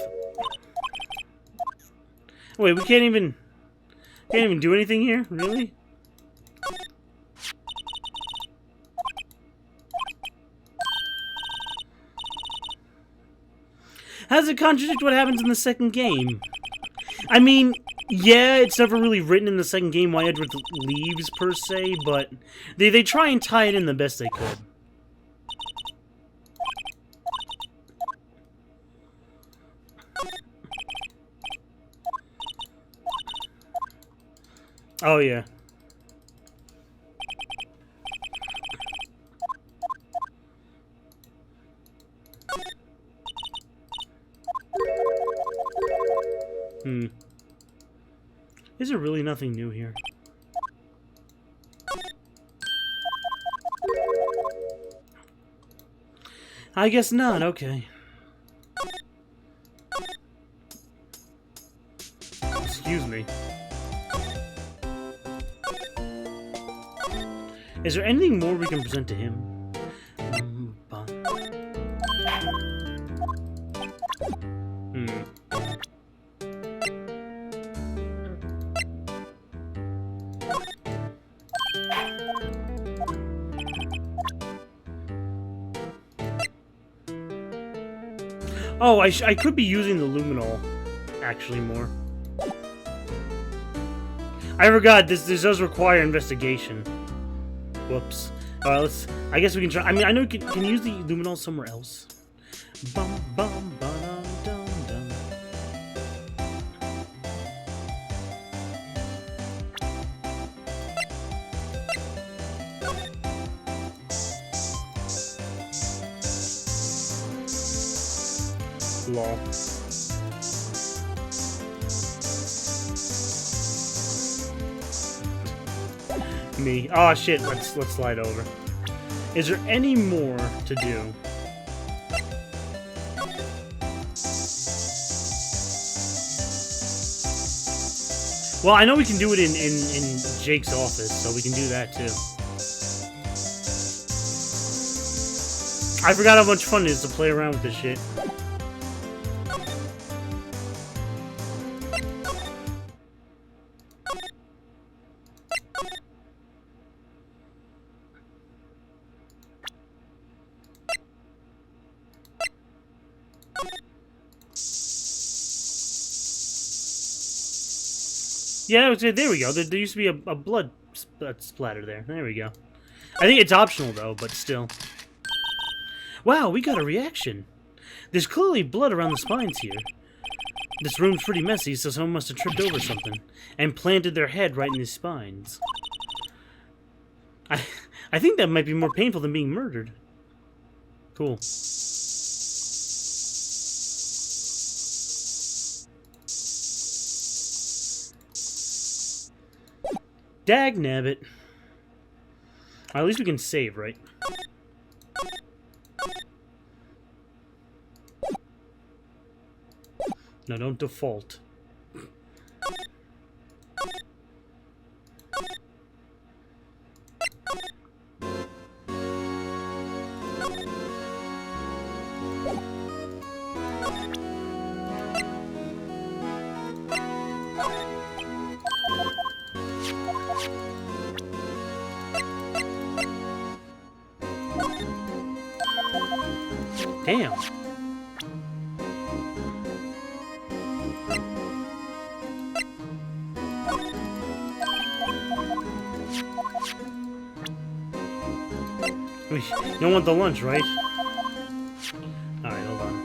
Wait, we can't even do anything here? Really? How does it contradict what happens in the second game? I mean, yeah, it's never really written in the second game why Edgeworth leaves, per se, but they try and tie it in the best they could. Oh, yeah. Is there really nothing new here? I guess not, okay. Excuse me. Is there anything more we can present to him? Oh, I could be using the Luminol, actually, more. I forgot, this does require investigation. Whoops. Alright, I guess we can try. I mean, I know you can use the Luminol somewhere else. Bum, bum, ba, dum, dum. Lol. Me. Oh shit, let's slide over. Is there any more to do? Well, I know we can do it in Jake's office, so we can do that too. I forgot how much fun it is to play around with this shit. Yeah, there we go. There used to be a blood splatter there. There we go. I think it's optional, though, but still. Wow, we got a reaction. There's clearly blood around the spines here. This room's pretty messy, so someone must have tripped over something and planted their head right in the spines. I think that might be more painful than being murdered. Cool. Dagnabbit. At least we can save, right? No, don't default. Damn. You don't want the lunch, right? Alright, hold on.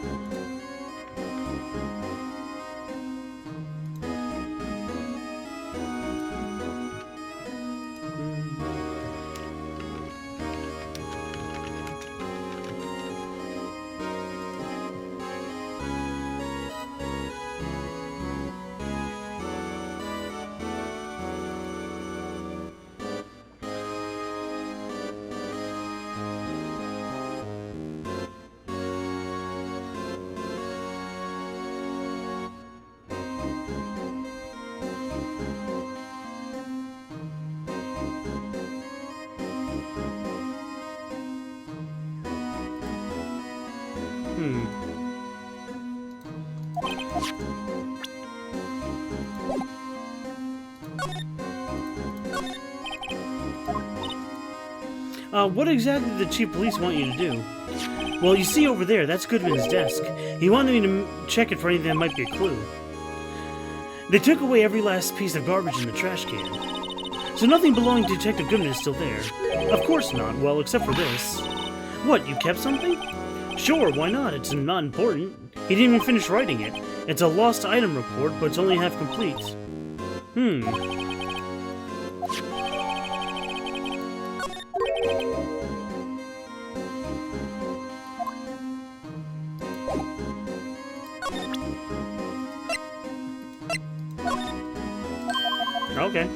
What exactly did the chief police want you to do? Well, you see over there, that's Goodman's desk. He wanted me to check it for anything that might be a clue. They took away every last piece of garbage in the trash can. So nothing belonging to Detective Goodman is still there. Of course not, well, except for this. What, you kept something? Sure, why not? It's not important. He didn't even finish writing it. It's a lost item report, but it's only half complete. Okay.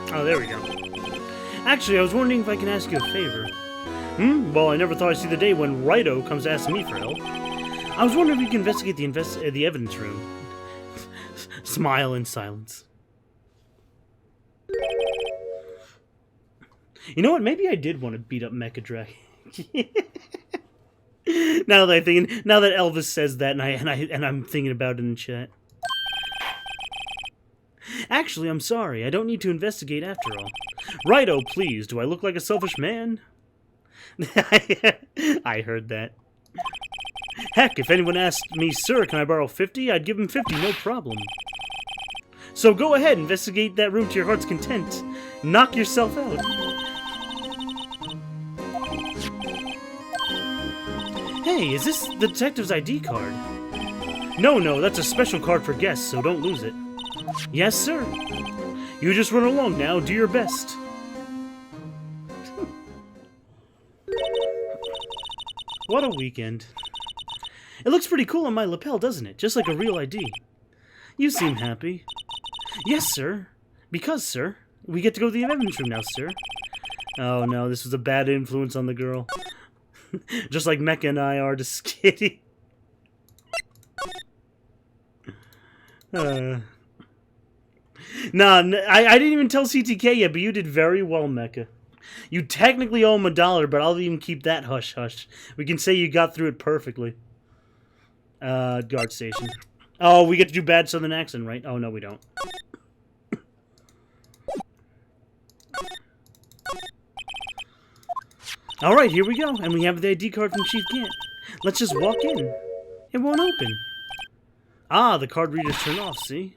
Oh, there we go. Actually, I was wondering if I can ask you a favor. Well, I never thought I'd see the day when Righto comes to ask me for help. I was wondering if you can investigate the evidence room. Smile in silence. You know what? Maybe I did want to beat up Mecha Dragon. Now that Elvis says that, and I'm thinking about it in chat. Actually, I'm sorry. I don't need to investigate after all. Righto, please. Do I look like a selfish man? I heard that. Heck, if anyone asked me, sir, can I borrow 50? I'd give him 50, no problem. So go ahead, investigate that room to your heart's content. Knock yourself out. Hey, is this the detective's ID card? No, that's a special card for guests, so don't lose it. Yes, sir. You just run along now, do your best. What a weekend. It looks pretty cool on my lapel, doesn't it? Just like a real ID. You seem happy. Yes, sir. Because, sir, we get to go to the evidence room now, sir. Oh no, this was a bad influence on the girl. Just like Mecha and I are to Skitty. Nah, I didn't even tell CTK yet, but you did very well, Mecha. You technically owe him $1, but I'll even keep that hush-hush. We can say you got through it perfectly. Guard station. Oh, we get to do bad southern accent, right? Oh, no, we don't. Alright, here we go. And we have the ID card from Chief Gant. Let's just walk in. It won't open. Ah, the card reader's turned off, see?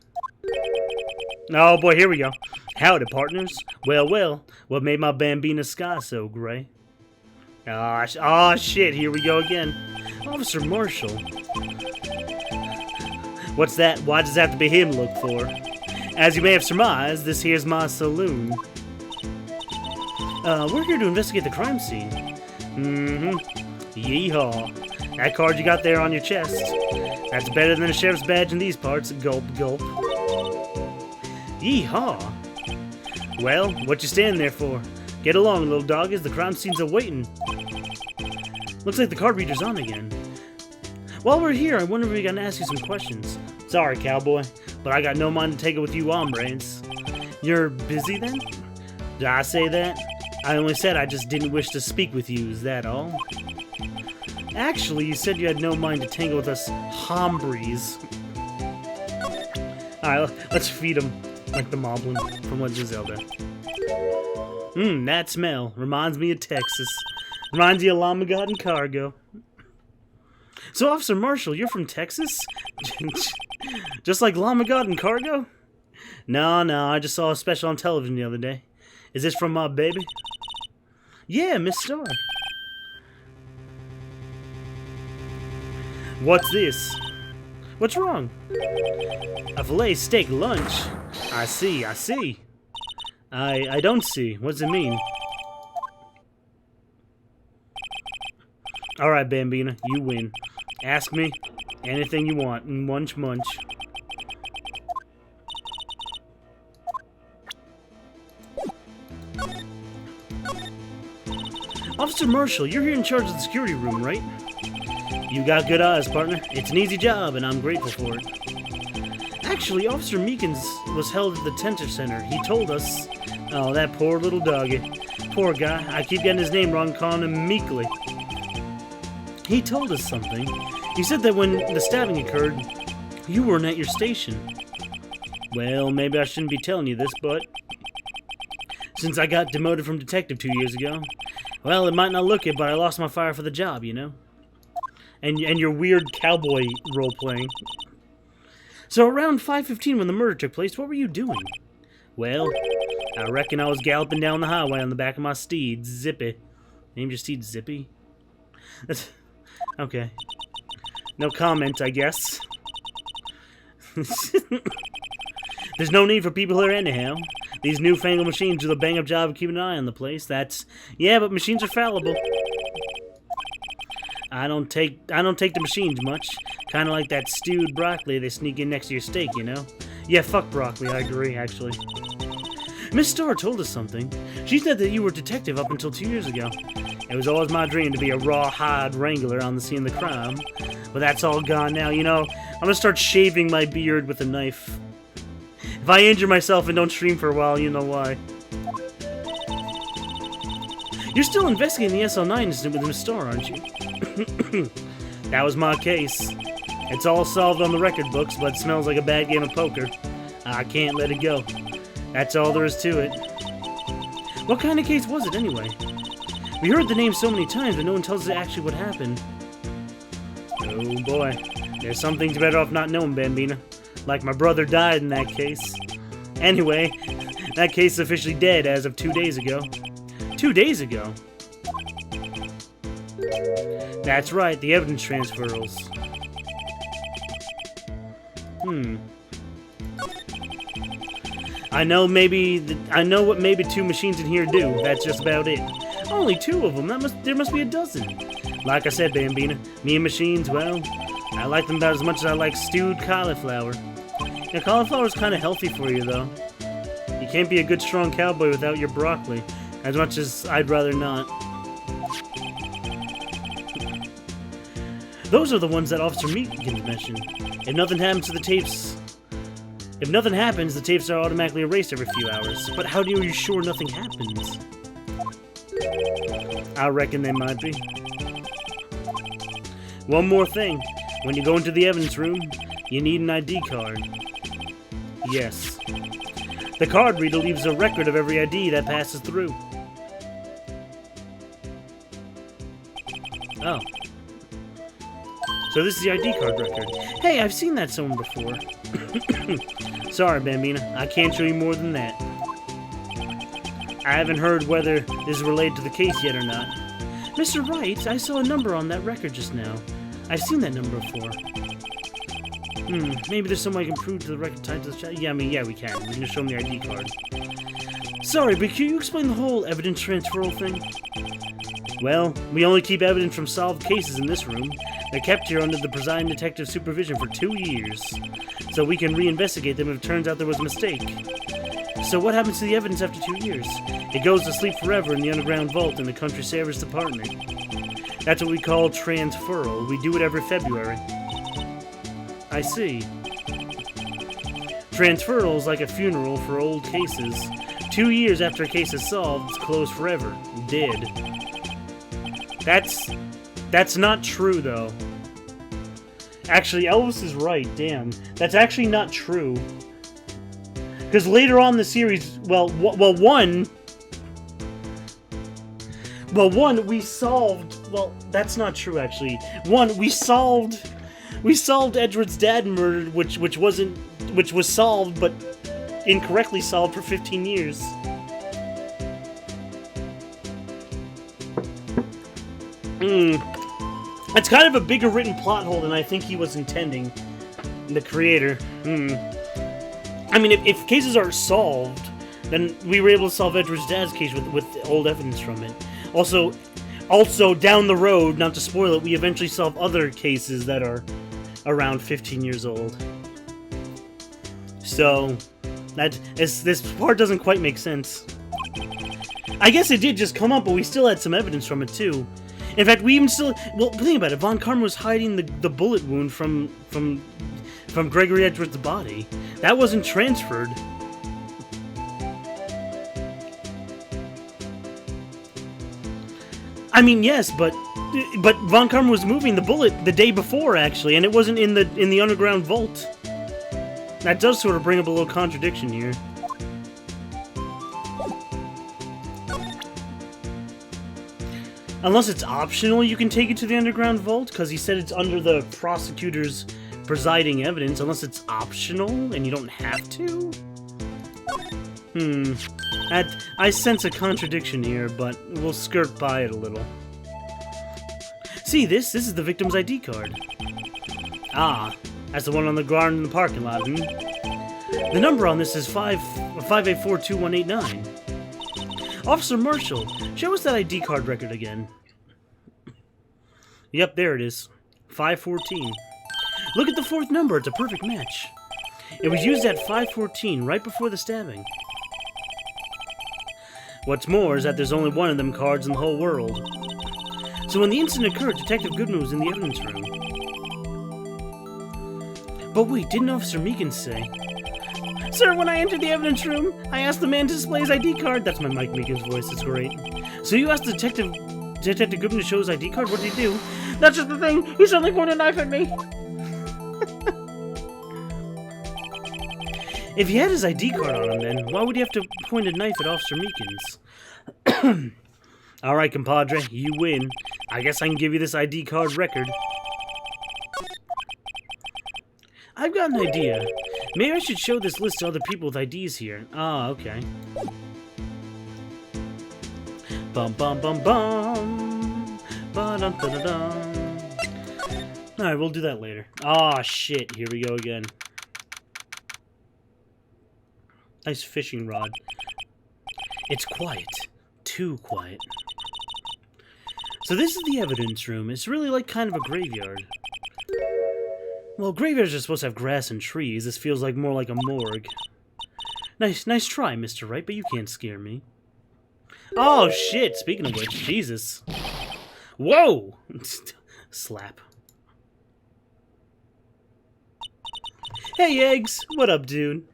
Oh boy, here we go. Howdy, partners. Well, what made my Bambina sky so gray? Ah, shit, here we go again. Officer Marshall. What's that? Why does it have to be him look for? As you may have surmised, this here's my saloon. We're here to investigate the crime scene. Yeehaw. That card you got there on your chest. That's better than a sheriff's badge in these parts. Gulp, gulp. Yeehaw. Well, what you standing there for? Get along, little doggies. The crime scene's awaiting. Looks like the card reader's on again. While we're here, I wonder if we can ask you some questions. Sorry, cowboy, but I got no mind to take it with you hombres. You're busy then? Did I say that? I only said I just didn't wish to speak with you, is that all? Actually, you said you had no mind to tangle with us hombres. Alright, let's feed them like the moblin from Legend of Zelda. That smell reminds me of Texas. Reminds you of Llama God and Cargo. So, Officer Marshall, you're from Texas? Just like Llama God and Cargo? No, I just saw a special on television the other day. Is this from my baby? Yeah, Miss Star. What's this? What's wrong? A filet steak lunch? I see. I don't see. What does it mean? Alright, Bambina, you win. Ask me anything you want. Munch, munch. Officer Marshall, you're here in charge of the security room, right? You got good eyes, partner. It's an easy job, and I'm grateful for it. Actually, Officer Meekins was held at the Tenter Center. He told us... Oh, that poor little doggy. Poor guy. I keep getting his name wrong, calling him Meekly. He told us something. He said that when the stabbing occurred, you weren't at your station. Well, maybe I shouldn't be telling you this, but... Since I got demoted from detective 2 years ago... Well, it might not look it, but I lost my fire for the job, you know? And your weird cowboy role-playing. So around 5:15 when the murder took place, what were you doing? Well, I reckon I was galloping down the highway on the back of my steed, Zippy. Named your steed Zippy? That's... Okay. No comment, I guess. There's no need for people here anyhow. These newfangled machines do the bang-up job of keeping an eye on the place. That's... Yeah, but machines are fallible. I don't take the machines much. Kind of like that stewed broccoli they sneak in next to your steak, you know? Yeah, fuck broccoli, I agree, actually. Miss Starr told us something. She said that you were a detective up until 2 years ago. It was always my dream to be a rawhide wrangler on the scene of the crime. But that's all gone now, you know? I'm gonna start shaving my beard with a knife. If I injure myself and don't stream for a while, you know why. You're still investigating the SL9 incident with Miss Starr, aren't you? That was my case. It's all solved on the record books, but it smells like a bad game of poker. I can't let it go. That's all there is to it. What kind of case was it, anyway? We heard the name so many times, but no one tells us actually what happened. Oh boy. There's some things better off not knowing, Bambina. Like my brother died in that case. Anyway, that case is officially dead as of 2 days ago. 2 days ago? That's right, the evidence transfers. I know what maybe 2 machines in here do. That's just about it. Only 2 of them. There must be a dozen. Like I said, Bambina, me and machines, well, I like them about as much as I like stewed cauliflower. Now, cauliflower's kind of healthy for you, though. You can't be a good, strong cowboy without your broccoli. As much as I'd rather not. Those are the ones that Officer Meekins mentioned. If nothing happens, the tapes are automatically erased every few hours. But how are you sure nothing happens? I reckon they might be. One more thing. When you go into the evidence room, you need an ID card. Yes. The card reader leaves a record of every ID that passes through. Oh. So this is the ID card record. Hey, I've seen that somewhere before. Sorry, Bambina. I can't show you more than that. I haven't heard whether this is related to the case yet or not. Mr. Wright, I saw a number on that record just now. I've seen that number before. Maybe there's some way I can prove to the record tied to the chat. Yeah, we can. We can just show them the ID card. Sorry, but can you explain the whole evidence transferal thing? Well, we only keep evidence from solved cases in this room. They're kept here under the presiding detective's supervision for 2 years. So we can reinvestigate them if it turns out there was a mistake. So what happens to the evidence after 2 years? It goes to sleep forever in the underground vault in the country service department. That's what we call transferal. We do it every February. I see. Transferal is like a funeral for old cases. 2 years after a case is solved, it's closed forever. Dead. That's not true, though. Actually, Elvis is right, damn. That's actually not true. Because later on in the series, one, we solved... Well, that's not true, actually. One, we solved Edward's dad murdered, which was solved, but incorrectly solved for 15 years. It's kind of a bigger written plot hole than I think he was intending, the creator. I mean, if cases are solved, then we were able to solve Edward's dad's case with old evidence from it. Also, down the road, not to spoil it, we eventually solve other cases that are around 15 years old. So, this part doesn't quite make sense. I guess it did just come up, but we still had some evidence from it, too. In fact, we even still... Well, think about it. Von Karma was hiding the bullet wound from Gregory Edwards' body. That wasn't transferred. I mean, yes, but Von Karma was moving the bullet the day before, actually, and it wasn't in the underground vault. That does sort of bring up a little contradiction here. Unless it's optional, you can take it to the underground vault, because he said it's under the prosecutor's presiding evidence, unless it's optional and you don't have to? I sense a contradiction here, but we'll skirt by it a little. See, this is the victim's ID card. Ah, that's the one on the ground in the parking lot, The number on this is 5842189. Officer Marshall, show us that ID card record again. Yep, there it is. 514. Look at the fourth number, it's a perfect match. It was used at 514, right before the stabbing. What's more is that there's only one of them cards in the whole world. So when the incident occurred, Detective Goodman was in the evidence room. But wait, didn't Officer Meekins say? Sir, when I entered the evidence room, I asked the man to display his ID card. That's my Mike Meekins voice, it's great. So you asked Detective Goodman to show his ID card? What did he do? That's just the thing, he suddenly pointed a knife at me. If he had his ID card on him, then why would he have to point a knife at Officer Meekins? Alright, compadre, you win. I guess I can give you this ID card record. I've got an idea. Maybe I should show this list to other people with IDs here. Ah, okay. Bum bum bum bum. Ba-dum-da-da-dum. Alright, we'll do that later. Ah, shit. Here we go again. Nice fishing rod. It's quiet. Too quiet. So this is the evidence room. It's really like kind of a graveyard. Well, graveyards are supposed to have grass and trees. This feels like more like a morgue. Nice try, Mr. Wright, but you can't scare me. Oh, shit! Speaking of which, Jesus. Whoa! Slap. Hey, Eggs! What up, dude?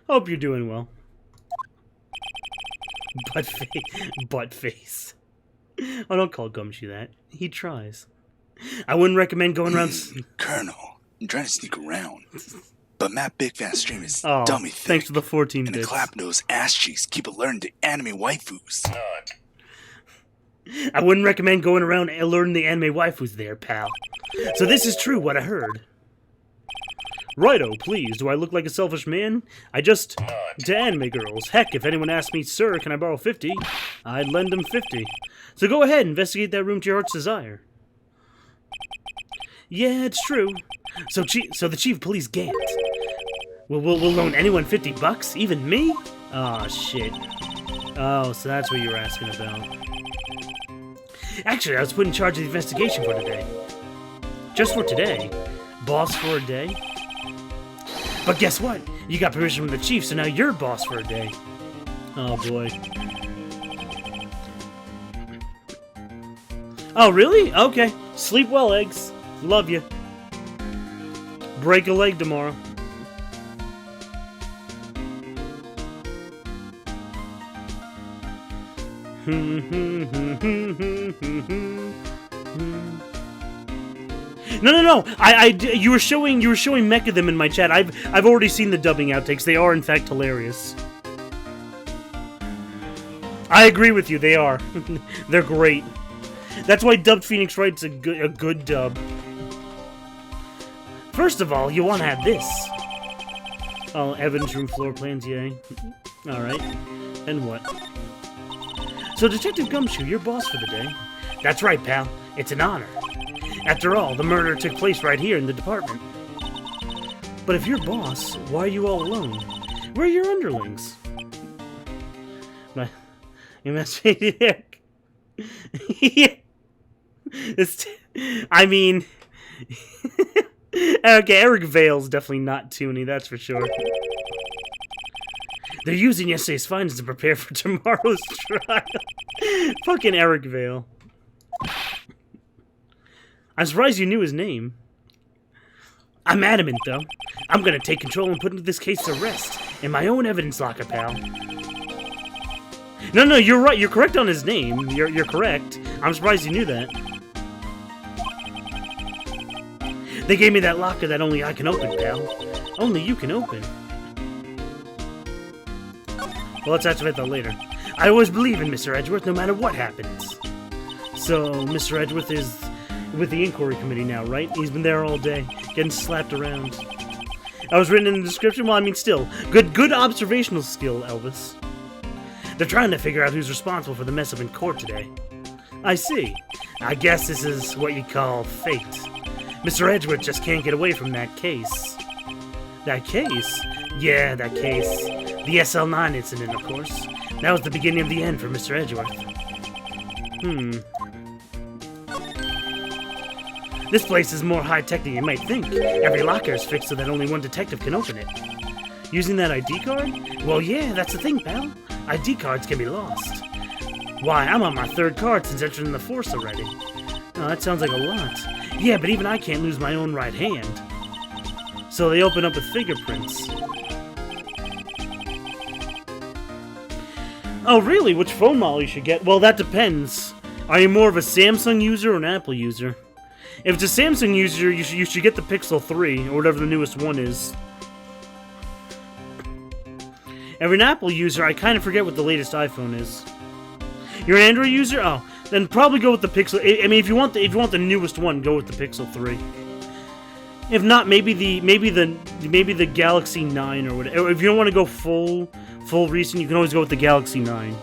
Hope you're doing well. Butt face. Oh, don't call Gumshoe that. He tries. I wouldn't recommend going around... Colonel, I'm trying to sneak around. But Matt Big Fat Stream is oh, dummy thick. Thanks for the 14 and bits. the clap-nosed ass cheeks keep alerting to anime waifus. I wouldn't recommend going around alerting the anime waifus there, pal. So this is true, what I heard. Righto, please. Do I look like a selfish man? To anime girls. Heck, if anyone asked me, sir, can I borrow 50? I'd lend them 50. So go ahead, investigate that room to your heart's desire. Yeah, it's true. So the chief of police can't. We'll loan anyone $50? Even me? Aw, shit. Oh, so that's what you were asking about. Actually, I was put in charge of the investigation for today. Just for today. Boss for a day. But guess what? You got permission from the chief, so now you're boss for a day. Oh, boy. Oh, really? Okay. Sleep well, eggs. Love you. Break a leg tomorrow. No. You were showing Mecha them in my chat. I've already seen the dubbing outtakes. They are in fact hilarious. I agree with you. They are. They're great. That's why Dubbed Phoenix Wright's a good dub. First of all, you want to have this. Oh, Evan's room floor plans, yay. All right. And what? So, Detective Gumshoe, you're boss for the day. That's right, pal. It's an honor. After all, the murder took place right here in the department. But if you're boss, why are you all alone? Where are your underlings? I mean... Okay, Eric Vale's definitely not Toonie, that's for sure. They're using yesterday's findings to prepare for tomorrow's trial. Fucking Eric Vale. I'm surprised you knew his name. I'm adamant, though. I'm gonna take control and put this case to rest in my own evidence locker, pal. No, you're right. You're correct on his name. You're correct. I'm surprised you knew that. They gave me that locker that only I can open, pal. Only you can open. Well, let's activate that later. I always believe in Mr. Edgeworth, no matter what happens. So, Mr. Edgeworth is with the inquiry committee now, right? He's been there all day, getting slapped around. I was written in the description. Well, I mean, still, good observational skill, Elvis. They're trying to figure out who's responsible for the mess up in court today. I see. I guess this is what you call fate. Mr. Edgeworth just can't get away from that case. That case? Yeah, that case. The SL9 incident, of course. That was the beginning of the end for Mr. Edgeworth. This place is more high-tech than you might think. Every locker is fixed so that only one detective can open it. Using that ID card? Well, yeah, that's the thing, pal. ID cards can be lost. Why, I'm on my third card since entering the force already. Oh, that sounds like a lot. Yeah, but even I can't lose my own right hand. So they open up with fingerprints. Oh, really? Which phone model you should get? Well, that depends. Are you more of a Samsung user or an Apple user? If it's a Samsung user, you should get the Pixel 3, or whatever the newest one is. If you're an Apple user, I kind of forget what the latest iPhone is. You're an Android user? Oh, then probably go with the Pixel. I mean, if you want the newest one, go with the Pixel 3. If not, maybe the Galaxy 9 or whatever. If you don't want to go full recent, you can always go with the Galaxy 9.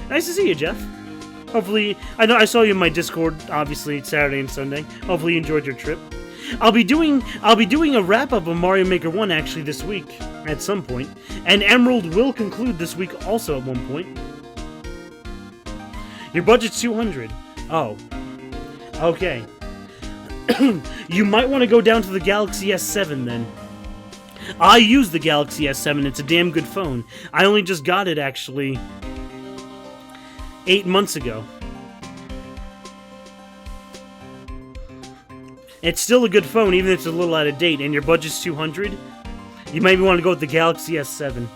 Nice to see you, Jeff. Hopefully, I know I saw you in my Discord. Obviously, Saturday and Sunday. Hopefully, you enjoyed your trip. I'll be doing a wrap up of Mario Maker 1 actually this week at some point, and Emerald will conclude this week also at one point. Your budget's $200. Oh, okay. You might want to go down to the Galaxy S7 then. I use the Galaxy S7. It's a damn good phone. I only just got it actually 8 months ago. It's still a good phone, even if it's a little out of date, and your budget's $200. You might want to go with the Galaxy S7.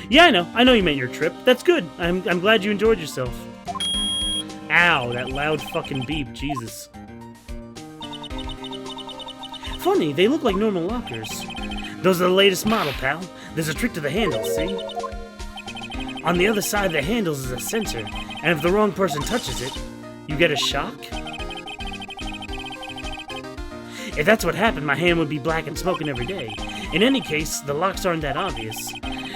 Yeah, I know you meant your trip. That's good. I'm glad you enjoyed yourself. Ow, that loud fucking beep, Jesus. Funny, they look like normal lockers. Those are the latest model, pal. There's a trick to the handles, see? On the other side of the handles is a sensor, and if the wrong person touches it, you get a shock? If that's what happened, my hand would be black and smoking every day. In any case, the locks aren't that obvious.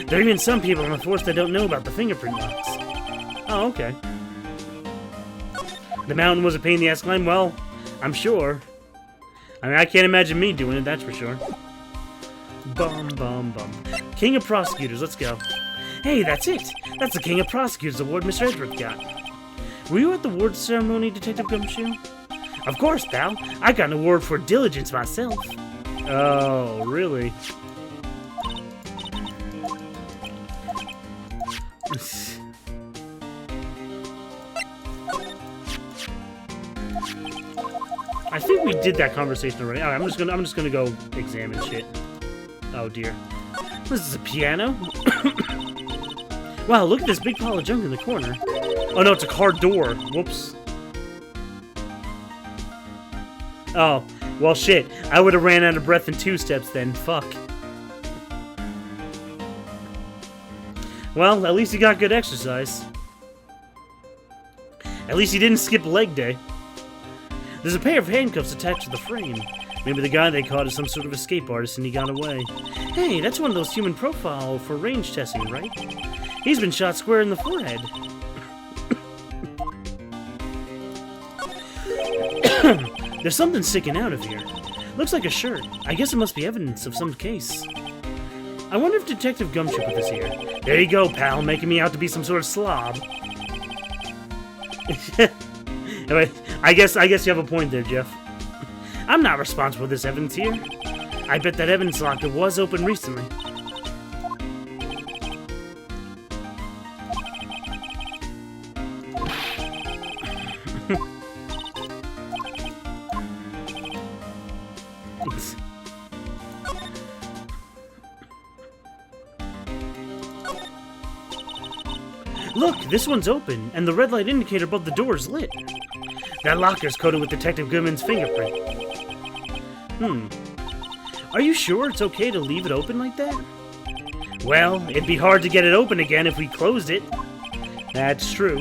There are even some people on the force that don't know about the fingerprint locks. Oh, okay. The mountain was a pain in the ass climb? Well, I'm sure. I mean, I can't imagine me doing it, that's for sure. Bum, bum, bum. King of Prosecutors, let's go. Hey, that's it! That's the King of Prosecutors award Mr. Edward got. Were you at the award ceremony, Detective Gumshoe? Of course, pal. I got an award for diligence myself. Oh, really? I think we did that conversation already. All right, I'm just gonna go examine shit. Oh dear. This is a piano? Wow, look at this big pile of junk in the corner. Oh no, it's a car door. Whoops. Oh, well shit. I would have ran out of breath in 2 steps then. Fuck. Well, at least he got good exercise. At least he didn't skip leg day. There's a pair of handcuffs attached to the frame. Maybe the guy they caught is some sort of escape artist and he got away. Hey, that's one of those human profile for range testing, right? He's been shot square in the forehead. There's something sticking out of here. Looks like a shirt. I guess it must be evidence of some case. I wonder if Detective Gumshoe put this here. There you go, pal, making me out to be some sort of slob. I guess you have a point there, Jeff. I'm not responsible for this evidence here. I bet that evidence locker was open recently. Look, this one's open, and the red light indicator above the door is lit. That locker's coated with Detective Goodman's fingerprint. Are you sure it's okay to leave it open like that? Well, it'd be hard to get it open again if we closed it. That's true.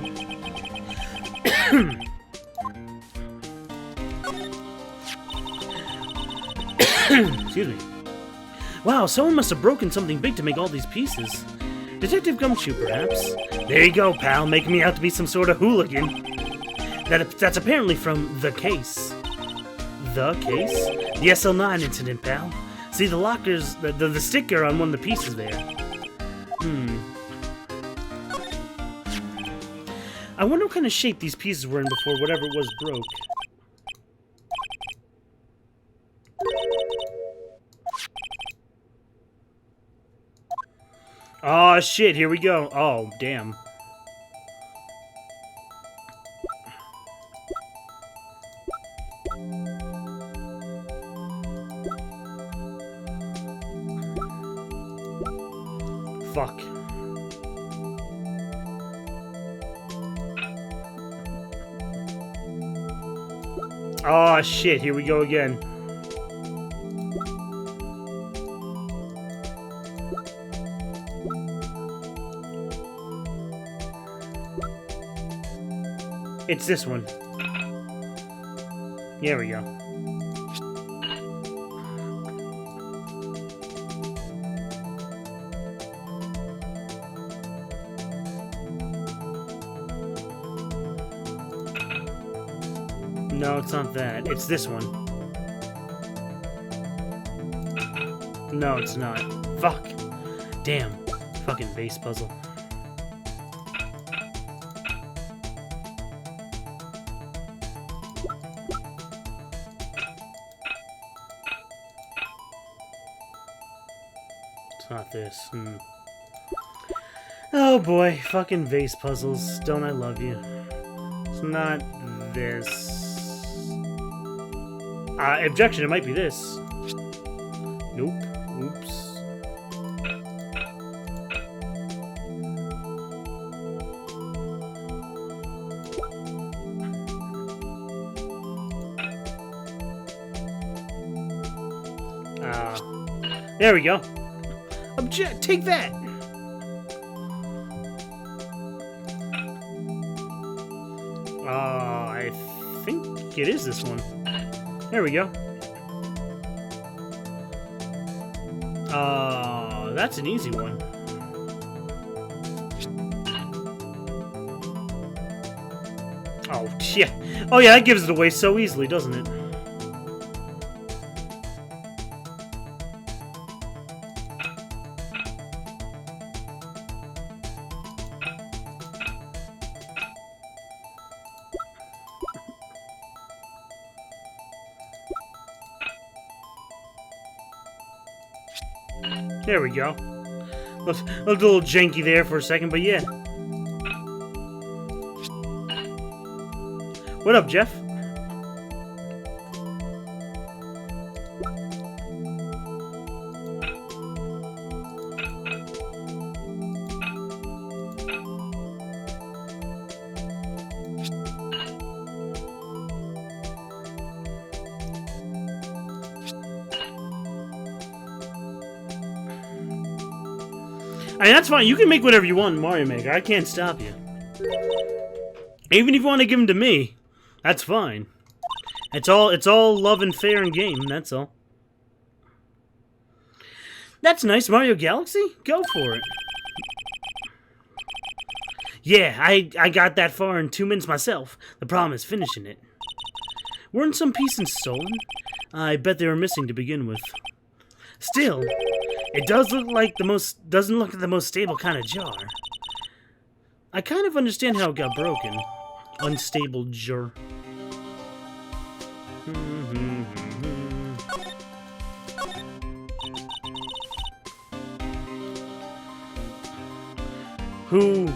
Excuse me. Wow, someone must have broken something big to make all these pieces. Detective Gumshoe, perhaps? There you go, pal, making me out to be some sort of hooligan. That's apparently from The Case. The Case? The SL9 incident, pal. See, the locker's... the sticker on one of the pieces there. I wonder what kind of shape these pieces were in before whatever it was broke. Oh shit, here we go. Oh, damn. Fuck. Oh shit, here we go again. It's this one. There we go. No, it's not that. It's this one. No, it's not. Fuck. Damn. Fucking base puzzle. It's not this. Oh boy, fucking vase puzzles. Don't I love you? It's not this. Objection, it might be this. Nope. Oops. There we go. Object, take that! I think it is this one. There we go. That's an easy one. Oh, yeah. Oh, yeah, that gives it away so easily, doesn't it? There we go. Looked a little janky there for a second, but yeah. What up, Jeff? I mean, that's fine. You can make whatever you want in Mario Maker. I can't stop you. Even if you want to give them to me, that's fine. It's all love and fair and game, that's all. That's nice, Mario Galaxy? Go for it. Yeah, I got that far in 2 minutes myself. The problem is finishing it. Weren't some pieces stolen? I bet they were missing to begin with. Still, it doesn't look like the most stable kind of jar. I kind of understand how it got broken. Unstable jar. Who?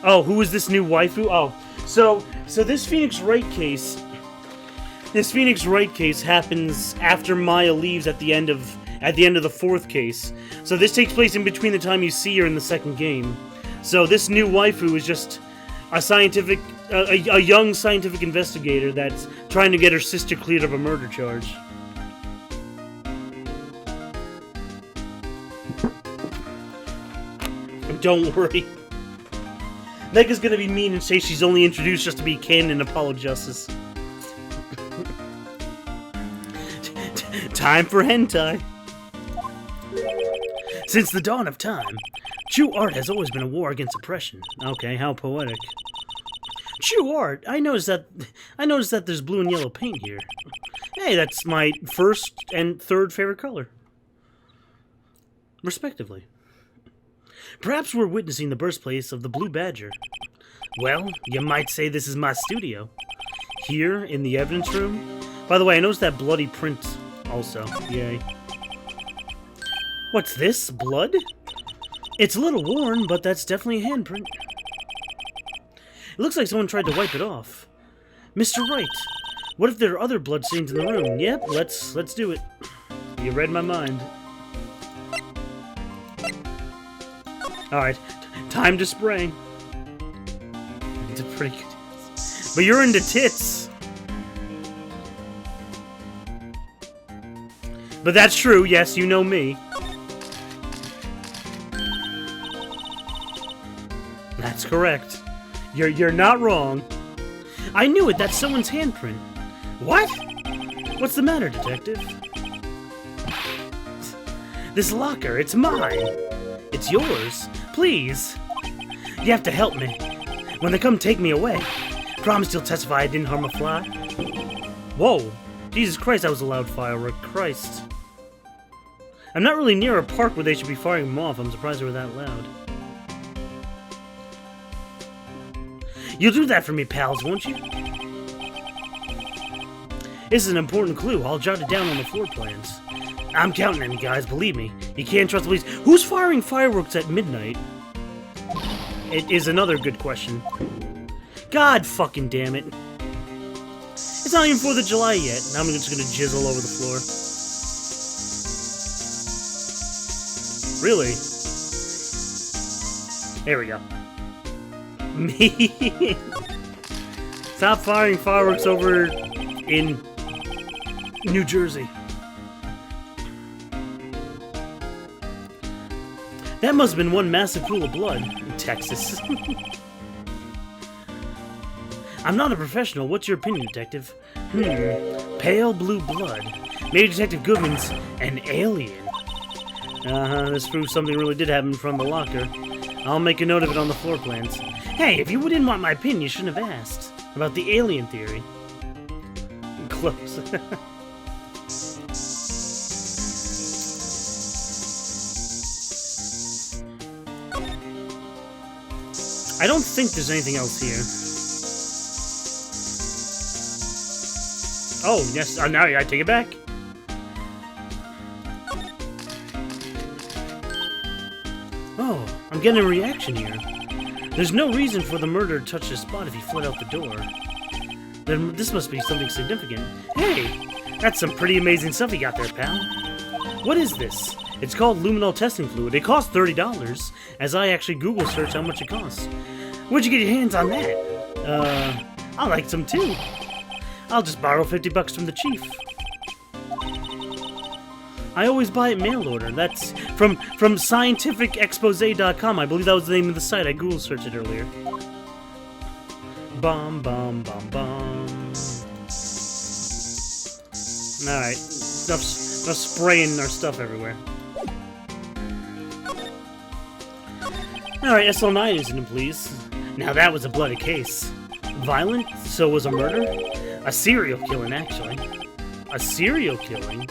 Oh, who is this new waifu? Oh, so this Phoenix Wright case. This Phoenix Wright case happens after Maya leaves at the end of the 4th case. So this takes place in between the time you see her in the 2nd game. So this new waifu is just a young scientific investigator that's trying to get her sister cleared of a murder charge. Don't worry. Mega's gonna be mean and say she's only introduced just to be canon and Apollo Justice. Time for hentai. Since the dawn of time, true art has always been a war against oppression. Okay, how poetic. True art. I noticed that there's blue and yellow paint here. Hey, that's my 1st and 3rd favorite color, respectively. Perhaps we're witnessing the birthplace of the Blue Badger. Well, you might say this is my studio. Here, in the evidence room. By the way, I noticed that bloody print also. Yay. What's this? Blood? It's a little worn, but that's definitely a handprint. It looks like someone tried to wipe it off. Mr. Wright, what if there are other blood stains in the room? Yep, let's do it. You read my mind. Alright, time to spray. It's a pretty good... But you're into tits! But that's true, yes, you know me. That's correct. You're not wrong. I knew it, that's someone's handprint. What? What's the matter, detective? This locker, it's mine. It's yours. Please. You have to help me. When they come take me away, promise you'll testify I didn't harm a fly. Whoa. Jesus Christ, that was a loud firework. Christ. I'm not really near a park where they should be firing them off. I'm surprised they were that loud. You'll do that for me, pals, won't you? This is an important clue. I'll jot it down on the floor plans. I'm counting on you guys, believe me. You can't trust the police. Who's firing fireworks at midnight? It is another good question. God fucking damn it. It's not even 4th of July yet, and I'm just gonna jizz all over the floor. Really? There we go. Me. Stop firing fireworks over in New Jersey. That must have been one massive pool of blood in Texas. I'm not a professional. What's your opinion, Detective? Pale blue blood. Maybe Detective Goodman's an alien. This proves something really did happen from the locker. I'll make a note of it on the floor plans. Hey, if you didn't want my opinion, you shouldn't have asked. About the alien theory. Close. I don't think there's anything else here. Oh, yes. Now I take it back. Oh, I'm getting a reaction here. There's no reason for the murderer to touch the spot if he fled out the door. Then this must be something significant. Hey, that's some pretty amazing stuff you got there, pal. What is this? It's called Luminol testing fluid. It costs $30, as I actually Google searched how much it costs. Where'd you get your hands on that? I like some too. I'll just borrow $50 from the chief. I always buy it mail order. That's from scientificexpose.com. I believe that was the name of the site. I Google searched it earlier. Bum, bum, bum, bum. Alright. Enough spraying our stuff everywhere. Alright, SL9 incident, please. Now that was a bloody case. Violent? So was a murder? A serial killing, actually. A serial killing?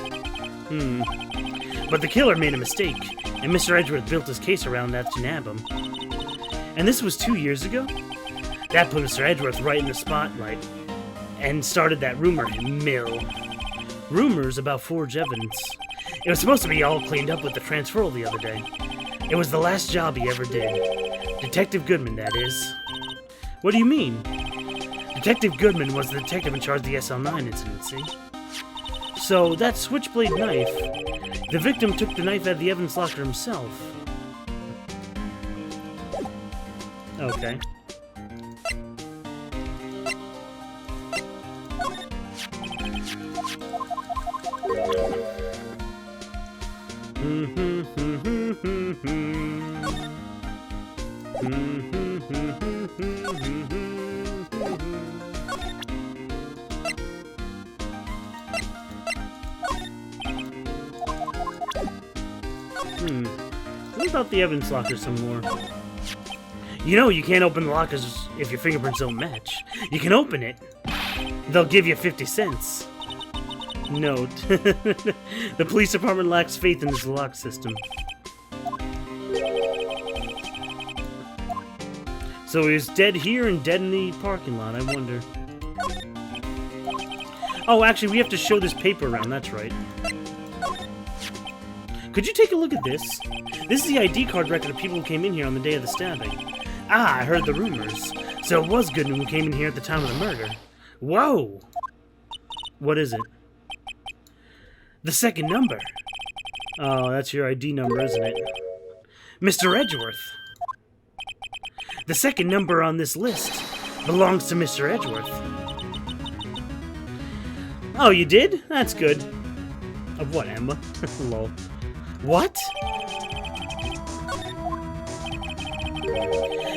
But the killer made a mistake, and Mr. Edgeworth built his case around that to nab him. And this was 2 years ago? That put Mr. Edgeworth right in the spotlight, and started that rumor mill. Rumors about forged evidence. It was supposed to be all cleaned up with the transferal the other day. It was the last job he ever did. Detective Goodman, that is. What do you mean? Detective Goodman was the detective in charge of the SL9 incident, see? So, that switchblade knife, the victim took the knife out of the evidence locker himself. Okay. What about the evidence locker some more? You know you can't open the lockers if your fingerprints don't match. You can open it. They'll give you 50 cents. Note. The police department lacks faith in this lock system. So he's dead here and dead in the parking lot, I wonder. Oh, actually, we have to show this paper around, that's right. Could you take a look at this? This is the ID card record of people who came in here on the day of the stabbing. Ah, I heard the rumors. So it was Goodman who came in here at the time of the murder. Whoa! What is it? The second number. Oh, that's your ID number, isn't it? Mr. Edgeworth. The second number on this list belongs to Mr. Edgeworth. Oh, you did? That's good. Of what, Emma? Lol. What?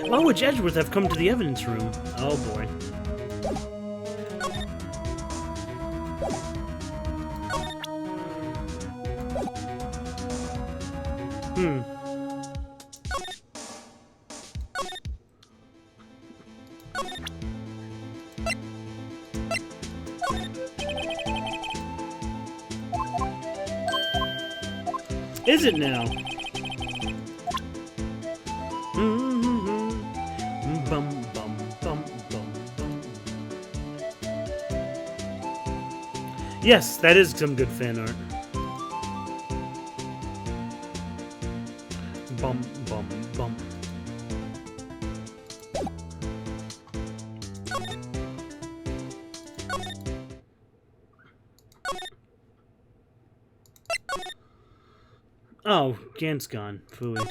Why would Edgeworth have come to the evidence room? Oh boy. Is it now? Bum, bum, bum, bum, bum. Yes, that is some good fan art. Bum, bum, bum. Oh, Gant's gone. Phooey.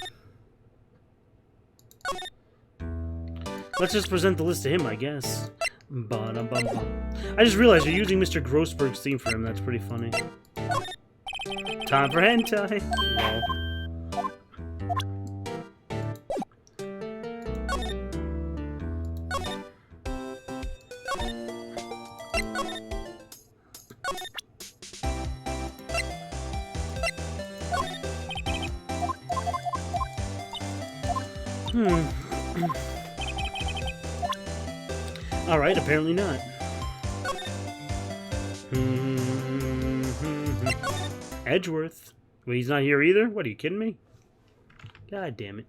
Let's just present the list to him, I guess. Ba-dum-bum-bum. I just realized you're using Mr. Grossberg's theme for him. That's pretty funny. Time for hentai. Lol. Alright, apparently not. Edgeworth. Wait, he's not here either? What, are you kidding me? God damn it.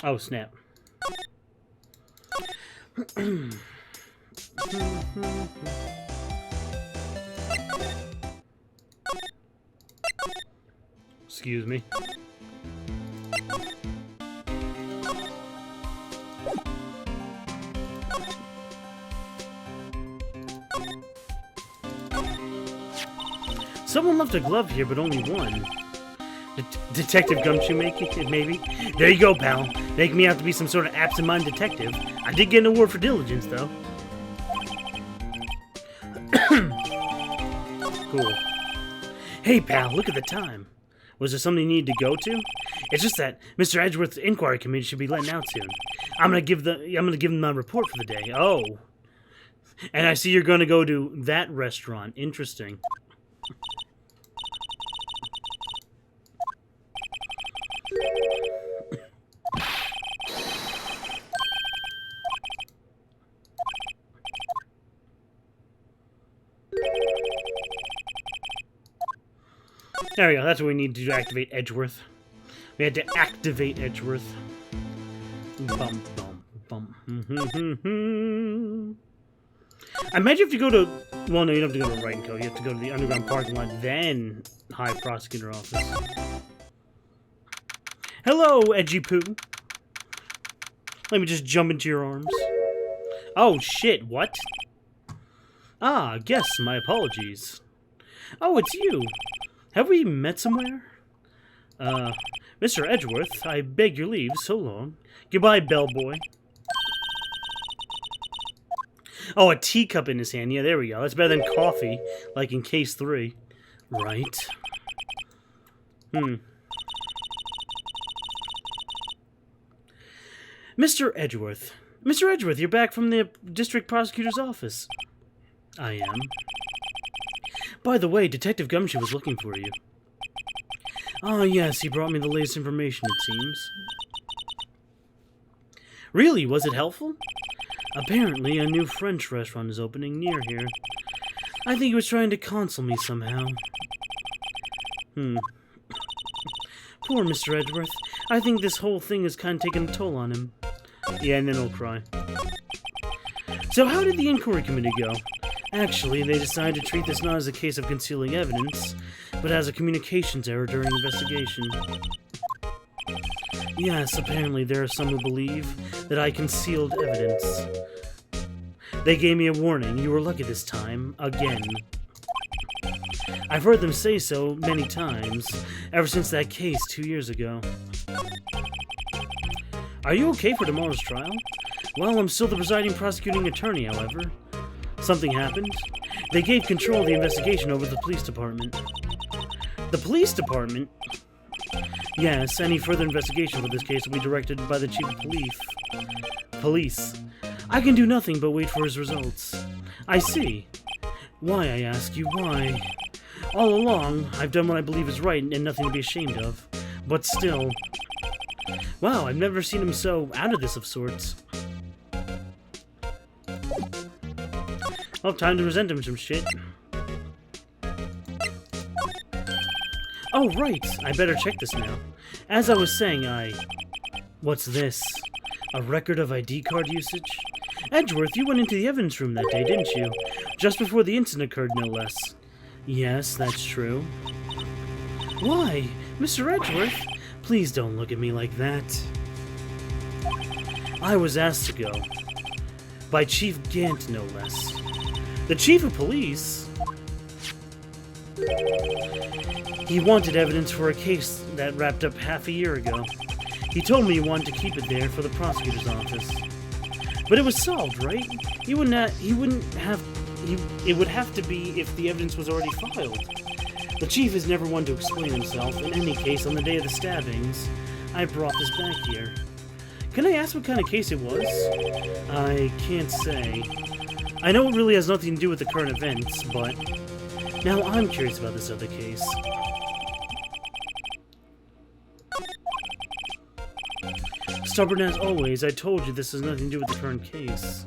Oh, snap. Excuse me. Someone left a glove here, but only one. Detective Gumshoe, maybe? There you go, pal. Make me out to be some sort of absent-minded detective. I did get an award for diligence, though. Cool. Hey, pal, look at the time. Was there something you need to go to? It's just that Mr. Edgeworth's inquiry committee should be letting out soon. I'm gonna give them my report for the day. Oh. And I see you're gonna go to that restaurant. Interesting. There we go, that's what we need to do to activate Edgeworth. We had to activate Edgeworth. Bum, bum, bum. I imagine if you go to... Well, no, you don't have to go to Right & Co. You have to go to the underground parking lot, then High Prosecutor Office. Hello, Edgy Poo. Let me just jump into your arms. Oh, shit, what? Ah, guess, my apologies. Oh, it's you. Have we met somewhere? Mr. Edgeworth, I beg your leave, so long. Goodbye, bellboy. Oh, a teacup in his hand. Yeah, there we go. That's better than coffee, like in Case 3. Right. Mr. Edgeworth. Mr. Edgeworth, you're back from the district prosecutor's office. I am. By the way, Detective Gumshoe was looking for you. Oh, yes, he brought me the latest information, it seems. Really? Was it helpful? Apparently, a new French restaurant is opening near here. I think he was trying to console me somehow. Poor Mr. Edgeworth. I think this whole thing has kind of taken a toll on him. Yeah, and then he'll cry. So how did the inquiry committee go? Actually, they decided to treat this not as a case of concealing evidence, but as a communications error during investigation. Yes, apparently there are some who believe that I concealed evidence. They gave me a warning. You were lucky this time. Again. I've heard them say so many times, ever since that case 2 years ago. Are you okay for tomorrow's trial? Well, I'm still the presiding prosecuting attorney, however. Something happened. They gave control of the investigation over to the police department. The police department? Yes, any further investigation for this case will be directed by the chief of police. I can do nothing but wait for his results. I see. Why, I ask you, why? All along, I've done what I believe is right and nothing to be ashamed of. But still... Wow, I've never seen him so out of this of sorts. Well, time to present him some shit. Oh, right! I better check this now. As I was saying, What's this? A record of ID card usage? Edgeworth, you went into the evidence room that day, didn't you? Just before the incident occurred, no less. Yes, that's true. Why? Mr. Edgeworth? Please don't look at me like that. I was asked to go. By Chief Gant, no less. The chief of police? He wanted evidence for a case that wrapped up half a year ago. He told me he wanted to keep it there for the prosecutor's office. But it was solved, right? It would have to be if the evidence was already filed. The chief is never one to explain himself. In any case, on the day of the stabbings, I brought this back here. Can I ask what kind of case it was? I can't say. I know it really has nothing to do with the current events, but now I'm curious about this other case. Stubborn as always, I told you this has nothing to do with the current case.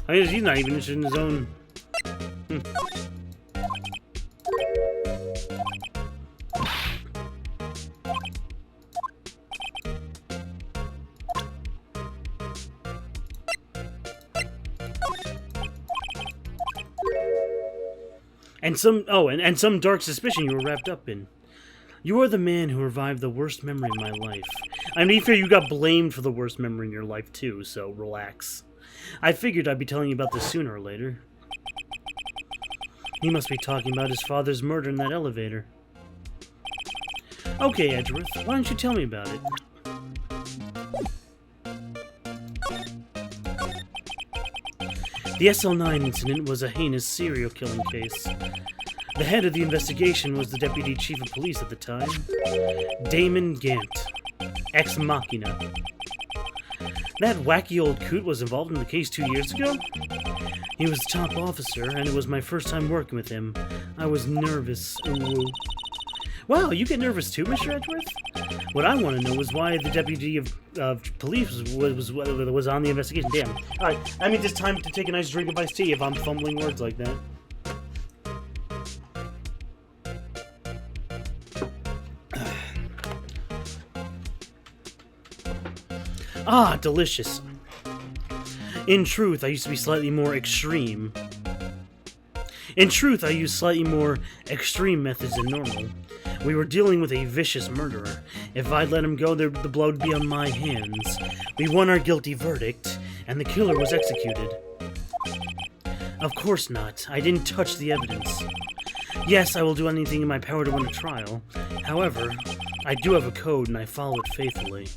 I guess he's not even interested in his own. And some dark suspicion you were wrapped up in. You are the man who revived the worst memory in my life. I mean, fair, you got blamed for the worst memory in your life too, so relax. I figured I'd be telling you about this sooner or later. He must be talking about his father's murder in that elevator. Okay, Edgeworth, why don't you tell me about it? The SL9 incident was a heinous serial killing case. The head of the investigation was the Deputy Chief of Police at the time, Damon Gant, ex machina. That wacky old coot was involved in the case 2 years ago? He was a top officer, and it was my first time working with him. I was nervous. Ooh. Wow, you get nervous too, Mr. Edgeworth? What I want to know is why the Deputy of Police was on the investigation. Damn. Alright, I mean, it's time to take a nice drink of iced tea if I'm fumbling words like that. Ah, delicious. In truth, I used to be slightly more extreme. In truth, I used slightly more extreme methods than normal. We were dealing with a vicious murderer. If I'd let him go, the blood would be on my hands. We won our guilty verdict, and the killer was executed. Of course not. I didn't touch the evidence. Yes, I will do anything in my power to win a trial. However, I do have a code, and I follow it faithfully.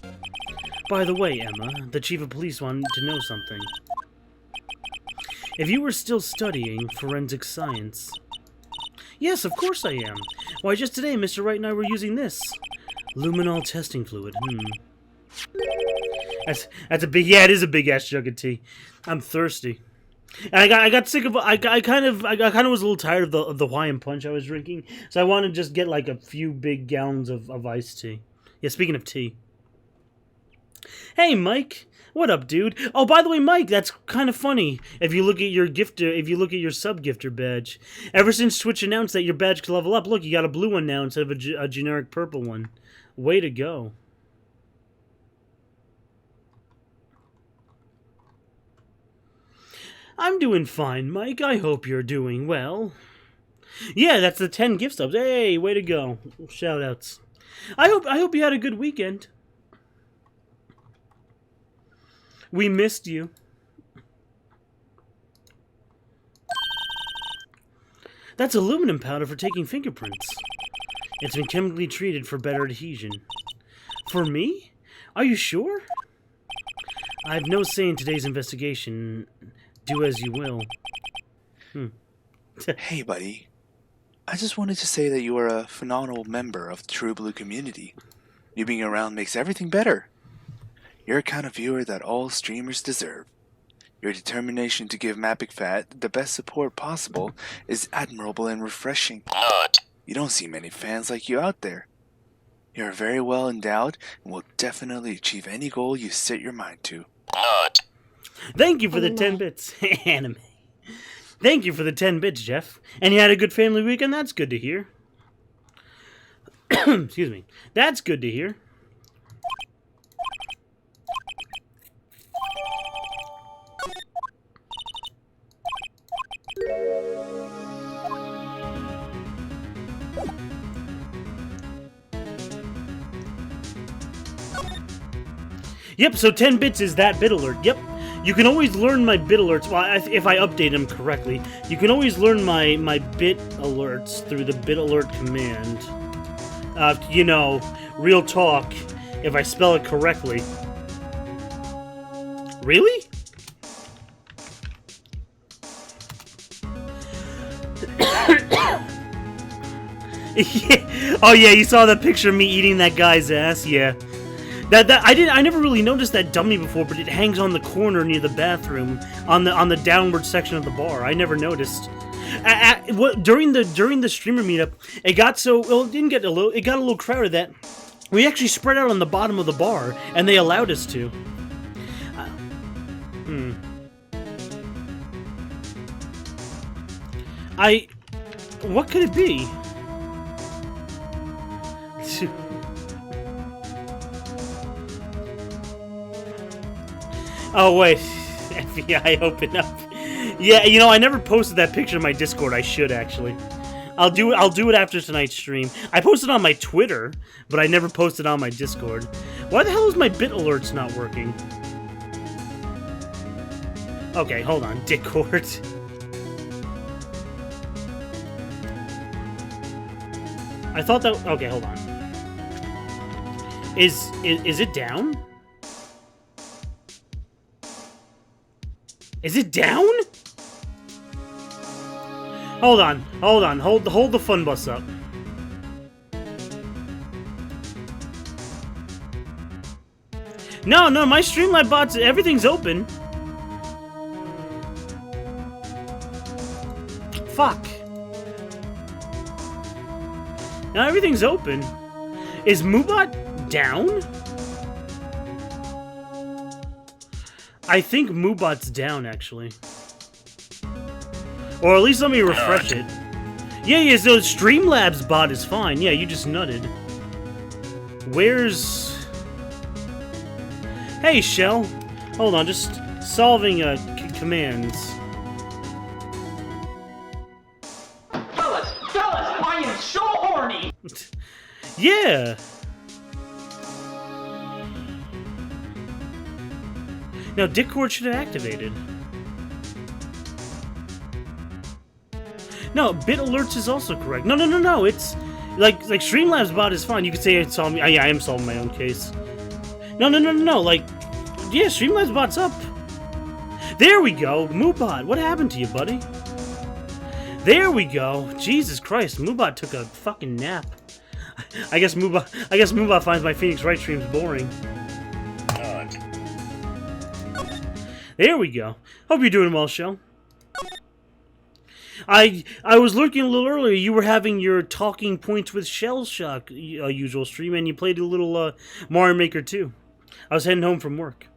By the way, Emma, the Chief of Police wanted to know something. If you were still studying forensic science... Yes, of course I am. Why, just today, Mr. Wright and I were using this. Luminol testing fluid. That's a big... Yeah, it is a big-ass jug of tea. I'm thirsty. And I got sick of... I kind of was a little tired of the Hawaiian punch I was drinking, so I wanted to just get, like, a few big gallons of iced tea. Yeah, speaking of tea... Hey, Mike. What up, dude? Oh, by the way, Mike, that's kind of funny. If you look at your sub-gifter badge. Ever since Twitch announced that your badge could level up, look, you got a blue one now instead of a generic purple one. Way to go. I'm doing fine, Mike. I hope you're doing well. Yeah, that's the 10 gift subs. Hey, way to go. Shoutouts. I hope you had a good weekend. We missed you. That's aluminum powder for taking fingerprints. It's been chemically treated for better adhesion. For me? Are you sure? I have no say in today's investigation. Do as you will. Hey, buddy. I just wanted to say that you are a phenomenal member of the True Blue community. You being around makes everything better. You're a kind of viewer that all streamers deserve. Your determination to give MapicFat the best support possible is admirable and refreshing. You don't see many fans like you out there. You're very well endowed and will definitely achieve any goal you set your mind to. Thank you for the 10 bits, anime. Thank you for the 10 bits, Jeff. And you had a good family weekend? That's good to hear. Excuse me. That's good to hear. Yep, so 10 bits is that bit alert. Yep. You can always learn my bit alerts. Well, if I update them correctly, you can always learn my bit alerts through the bit alert command. You know, real talk. if I spell it correctly. Really? Yeah. Oh yeah, you saw that picture of me eating that guy's ass? Yeah. I never really noticed that dummy before, but it hangs on the corner near the bathroom on the downward section of the bar. I never noticed. During the streamer meetup, it got so well, it got a little crowded that we actually spread out on the bottom of the bar, and they allowed us to. What could it be? Oh wait, FBI open up. Yeah, you know, I never posted that picture in my Discord. I should actually. I'll do it after tonight's stream. I posted on my Twitter, but I never posted on my Discord. Why the hell is my bit alerts not working? Okay, hold on, Discord. I thought that. Okay, hold on. Is it down? Is it down? Hold on. Hold the fun bus up. No, my Streamlabs bots, everything's open. Fuck. Now everything's open. Is Moobot down? I think Moobot's down, actually. Or at least let me refresh it. Yeah, so Streamlabs bot is fine. Yeah, you just nutted. Where's... Hey, Shell. Hold on, just solving commands. Fellas, I am so horny! Yeah! No, Discord should have activated. No, bit alerts is also correct. No, it's... Like Streamlabs bot is fine. You could say it's solving... Yeah, I am solving my own case. No, like... Yeah, Streamlabs bot's up. There we go. Moobot, what happened to you, buddy? There we go. Jesus Christ, Moobot took a fucking nap. I guess Moobot finds my Phoenix Wright streams boring. There we go. Hope you're doing well, Shell. I was lurking a little earlier. You were having your talking points with Shell Shock usual stream, and you played a little Mario Maker 2. I was heading home from work.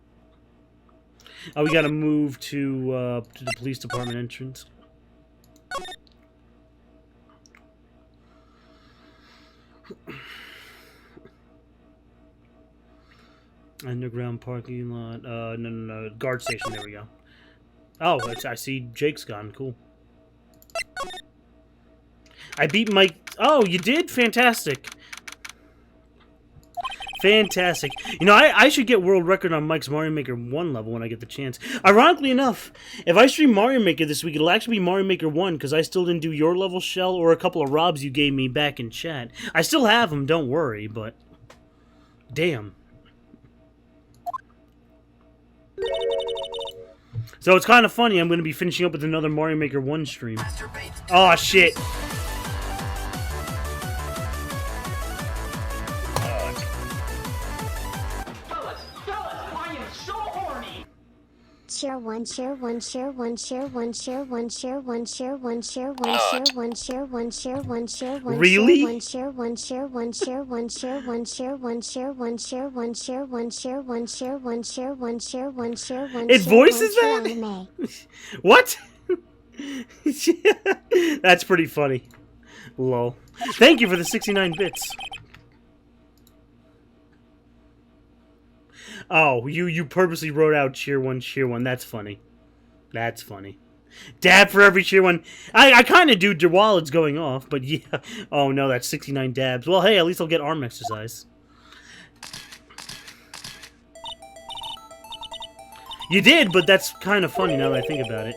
Oh, we gotta move to the police department entrance. Underground parking lot. No. Guard station. There we go. Oh, I see Jake's gone. Cool. I beat Mike. Oh, you did? Fantastic. Fantastic. You know, I should get world record on Mike's Mario Maker 1 level when I get the chance. Ironically enough, if I stream Mario Maker this week, it'll actually be Mario Maker 1, because I still didn't do your level, Shell, or a couple of Robs you gave me back in chat. I still have them, don't worry, but... Damn. So it's kind of funny, I'm going to be finishing up with another Mario Maker 1 stream. Oh shit. Fellas, I am so horny! Share one, share one, share one, share one, share one, share one, share one, share one, share one, share one, share one, share one, really? share one, share one, share one, share one, share one, share one, share one, share one, share one, share one, share one, share one, share one. It voices that? What? That's pretty funny. Lol. Thank you for the 69 bits. Oh, you purposely wrote out cheer one. That's funny. That's funny. Dab for every cheer one. I kind of do while it's going off, but yeah. Oh no, that's 69 dabs. Well, hey, at least I'll get arm exercise. You did, but that's kind of funny now that I think about it.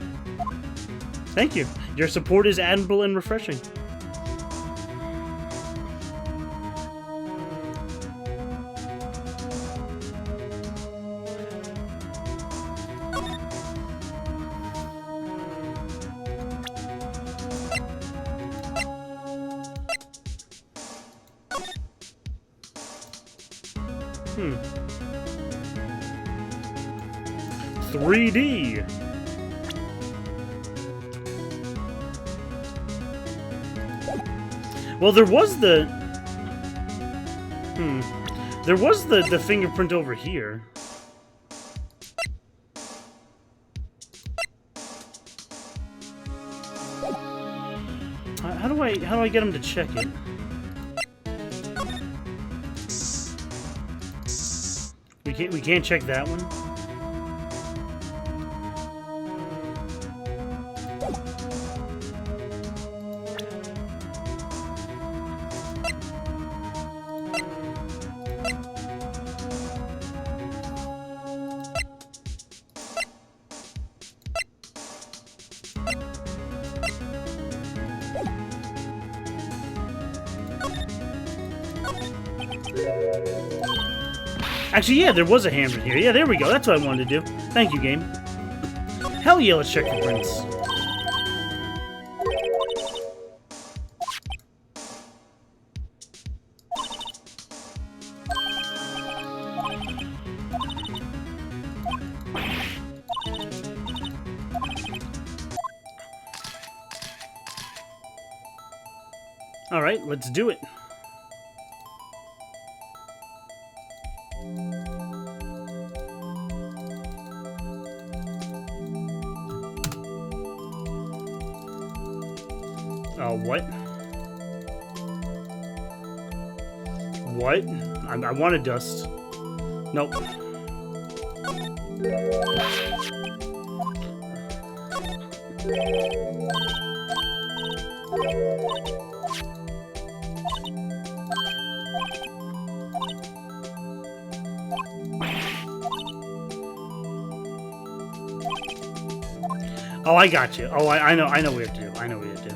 Thank you. Your support is admirable and refreshing. Hmm. 3D. Well, there was the... There was the fingerprint over here. How do I get him to check it? We can't check that one. Actually, yeah, there was a hammer here. Yeah, there we go. That's what I wanted to do. Thank you, game. Hell yeah, let's check the prints. Alright, let's do it. What? What? I wanted dust. Nope. Oh, I got you. Oh, I know what we have to do. I know what we have to do.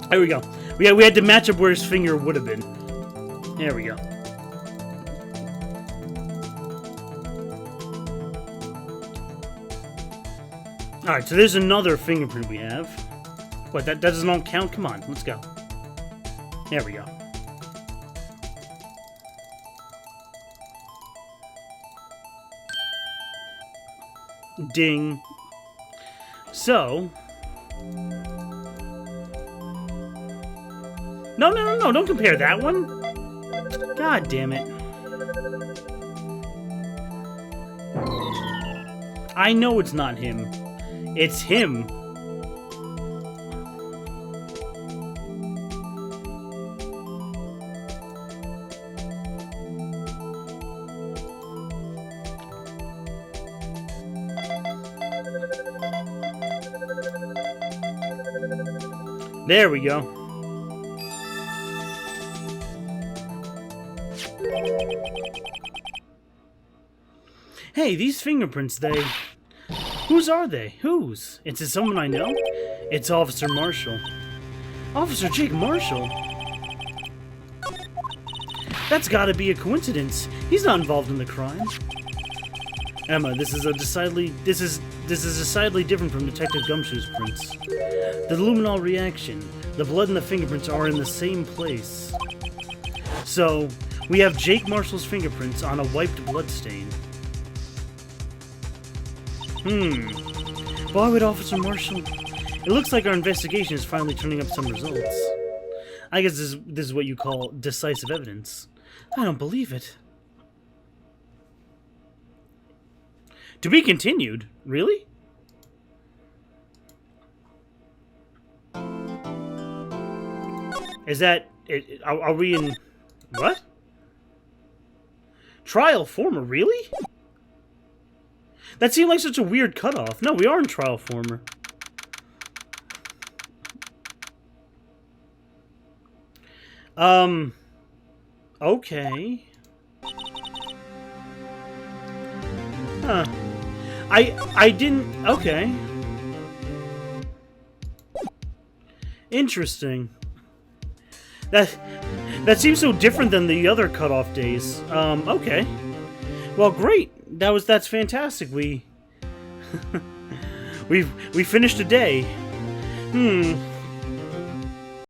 There we go. We had to match up where his finger would have been. There we go. Alright, so there's another fingerprint we have. What, that doesn't all count? Come on, let's go. There we go. Ding. So... No, don't compare that one. God damn it. I know it's not him. It's him. There we go. Hey, these fingerprints, they... Whose are they? Whose? It's someone I know? It's Officer Marshall. Officer Jake Marshall? That's gotta be a coincidence. He's not involved in the crime. Emma, this is decidedly different from Detective Gumshoe's prints. The luminol reaction, the blood and the fingerprints are in the same place. So, we have Jake Marshall's fingerprints on a wiped bloodstain. Why would Officer Marshall... It looks like our investigation is finally turning up some results. I guess this is what you call decisive evidence. I don't believe it. To be continued? Really? Is that... Are we in... What? Trial former? Really? That seemed like such a weird cutoff. No, we are in trial former. Okay. Huh. I didn't... Okay. Interesting. That seems so different than the other cutoff days. Okay. Well, great. That's fantastic. We finished a day.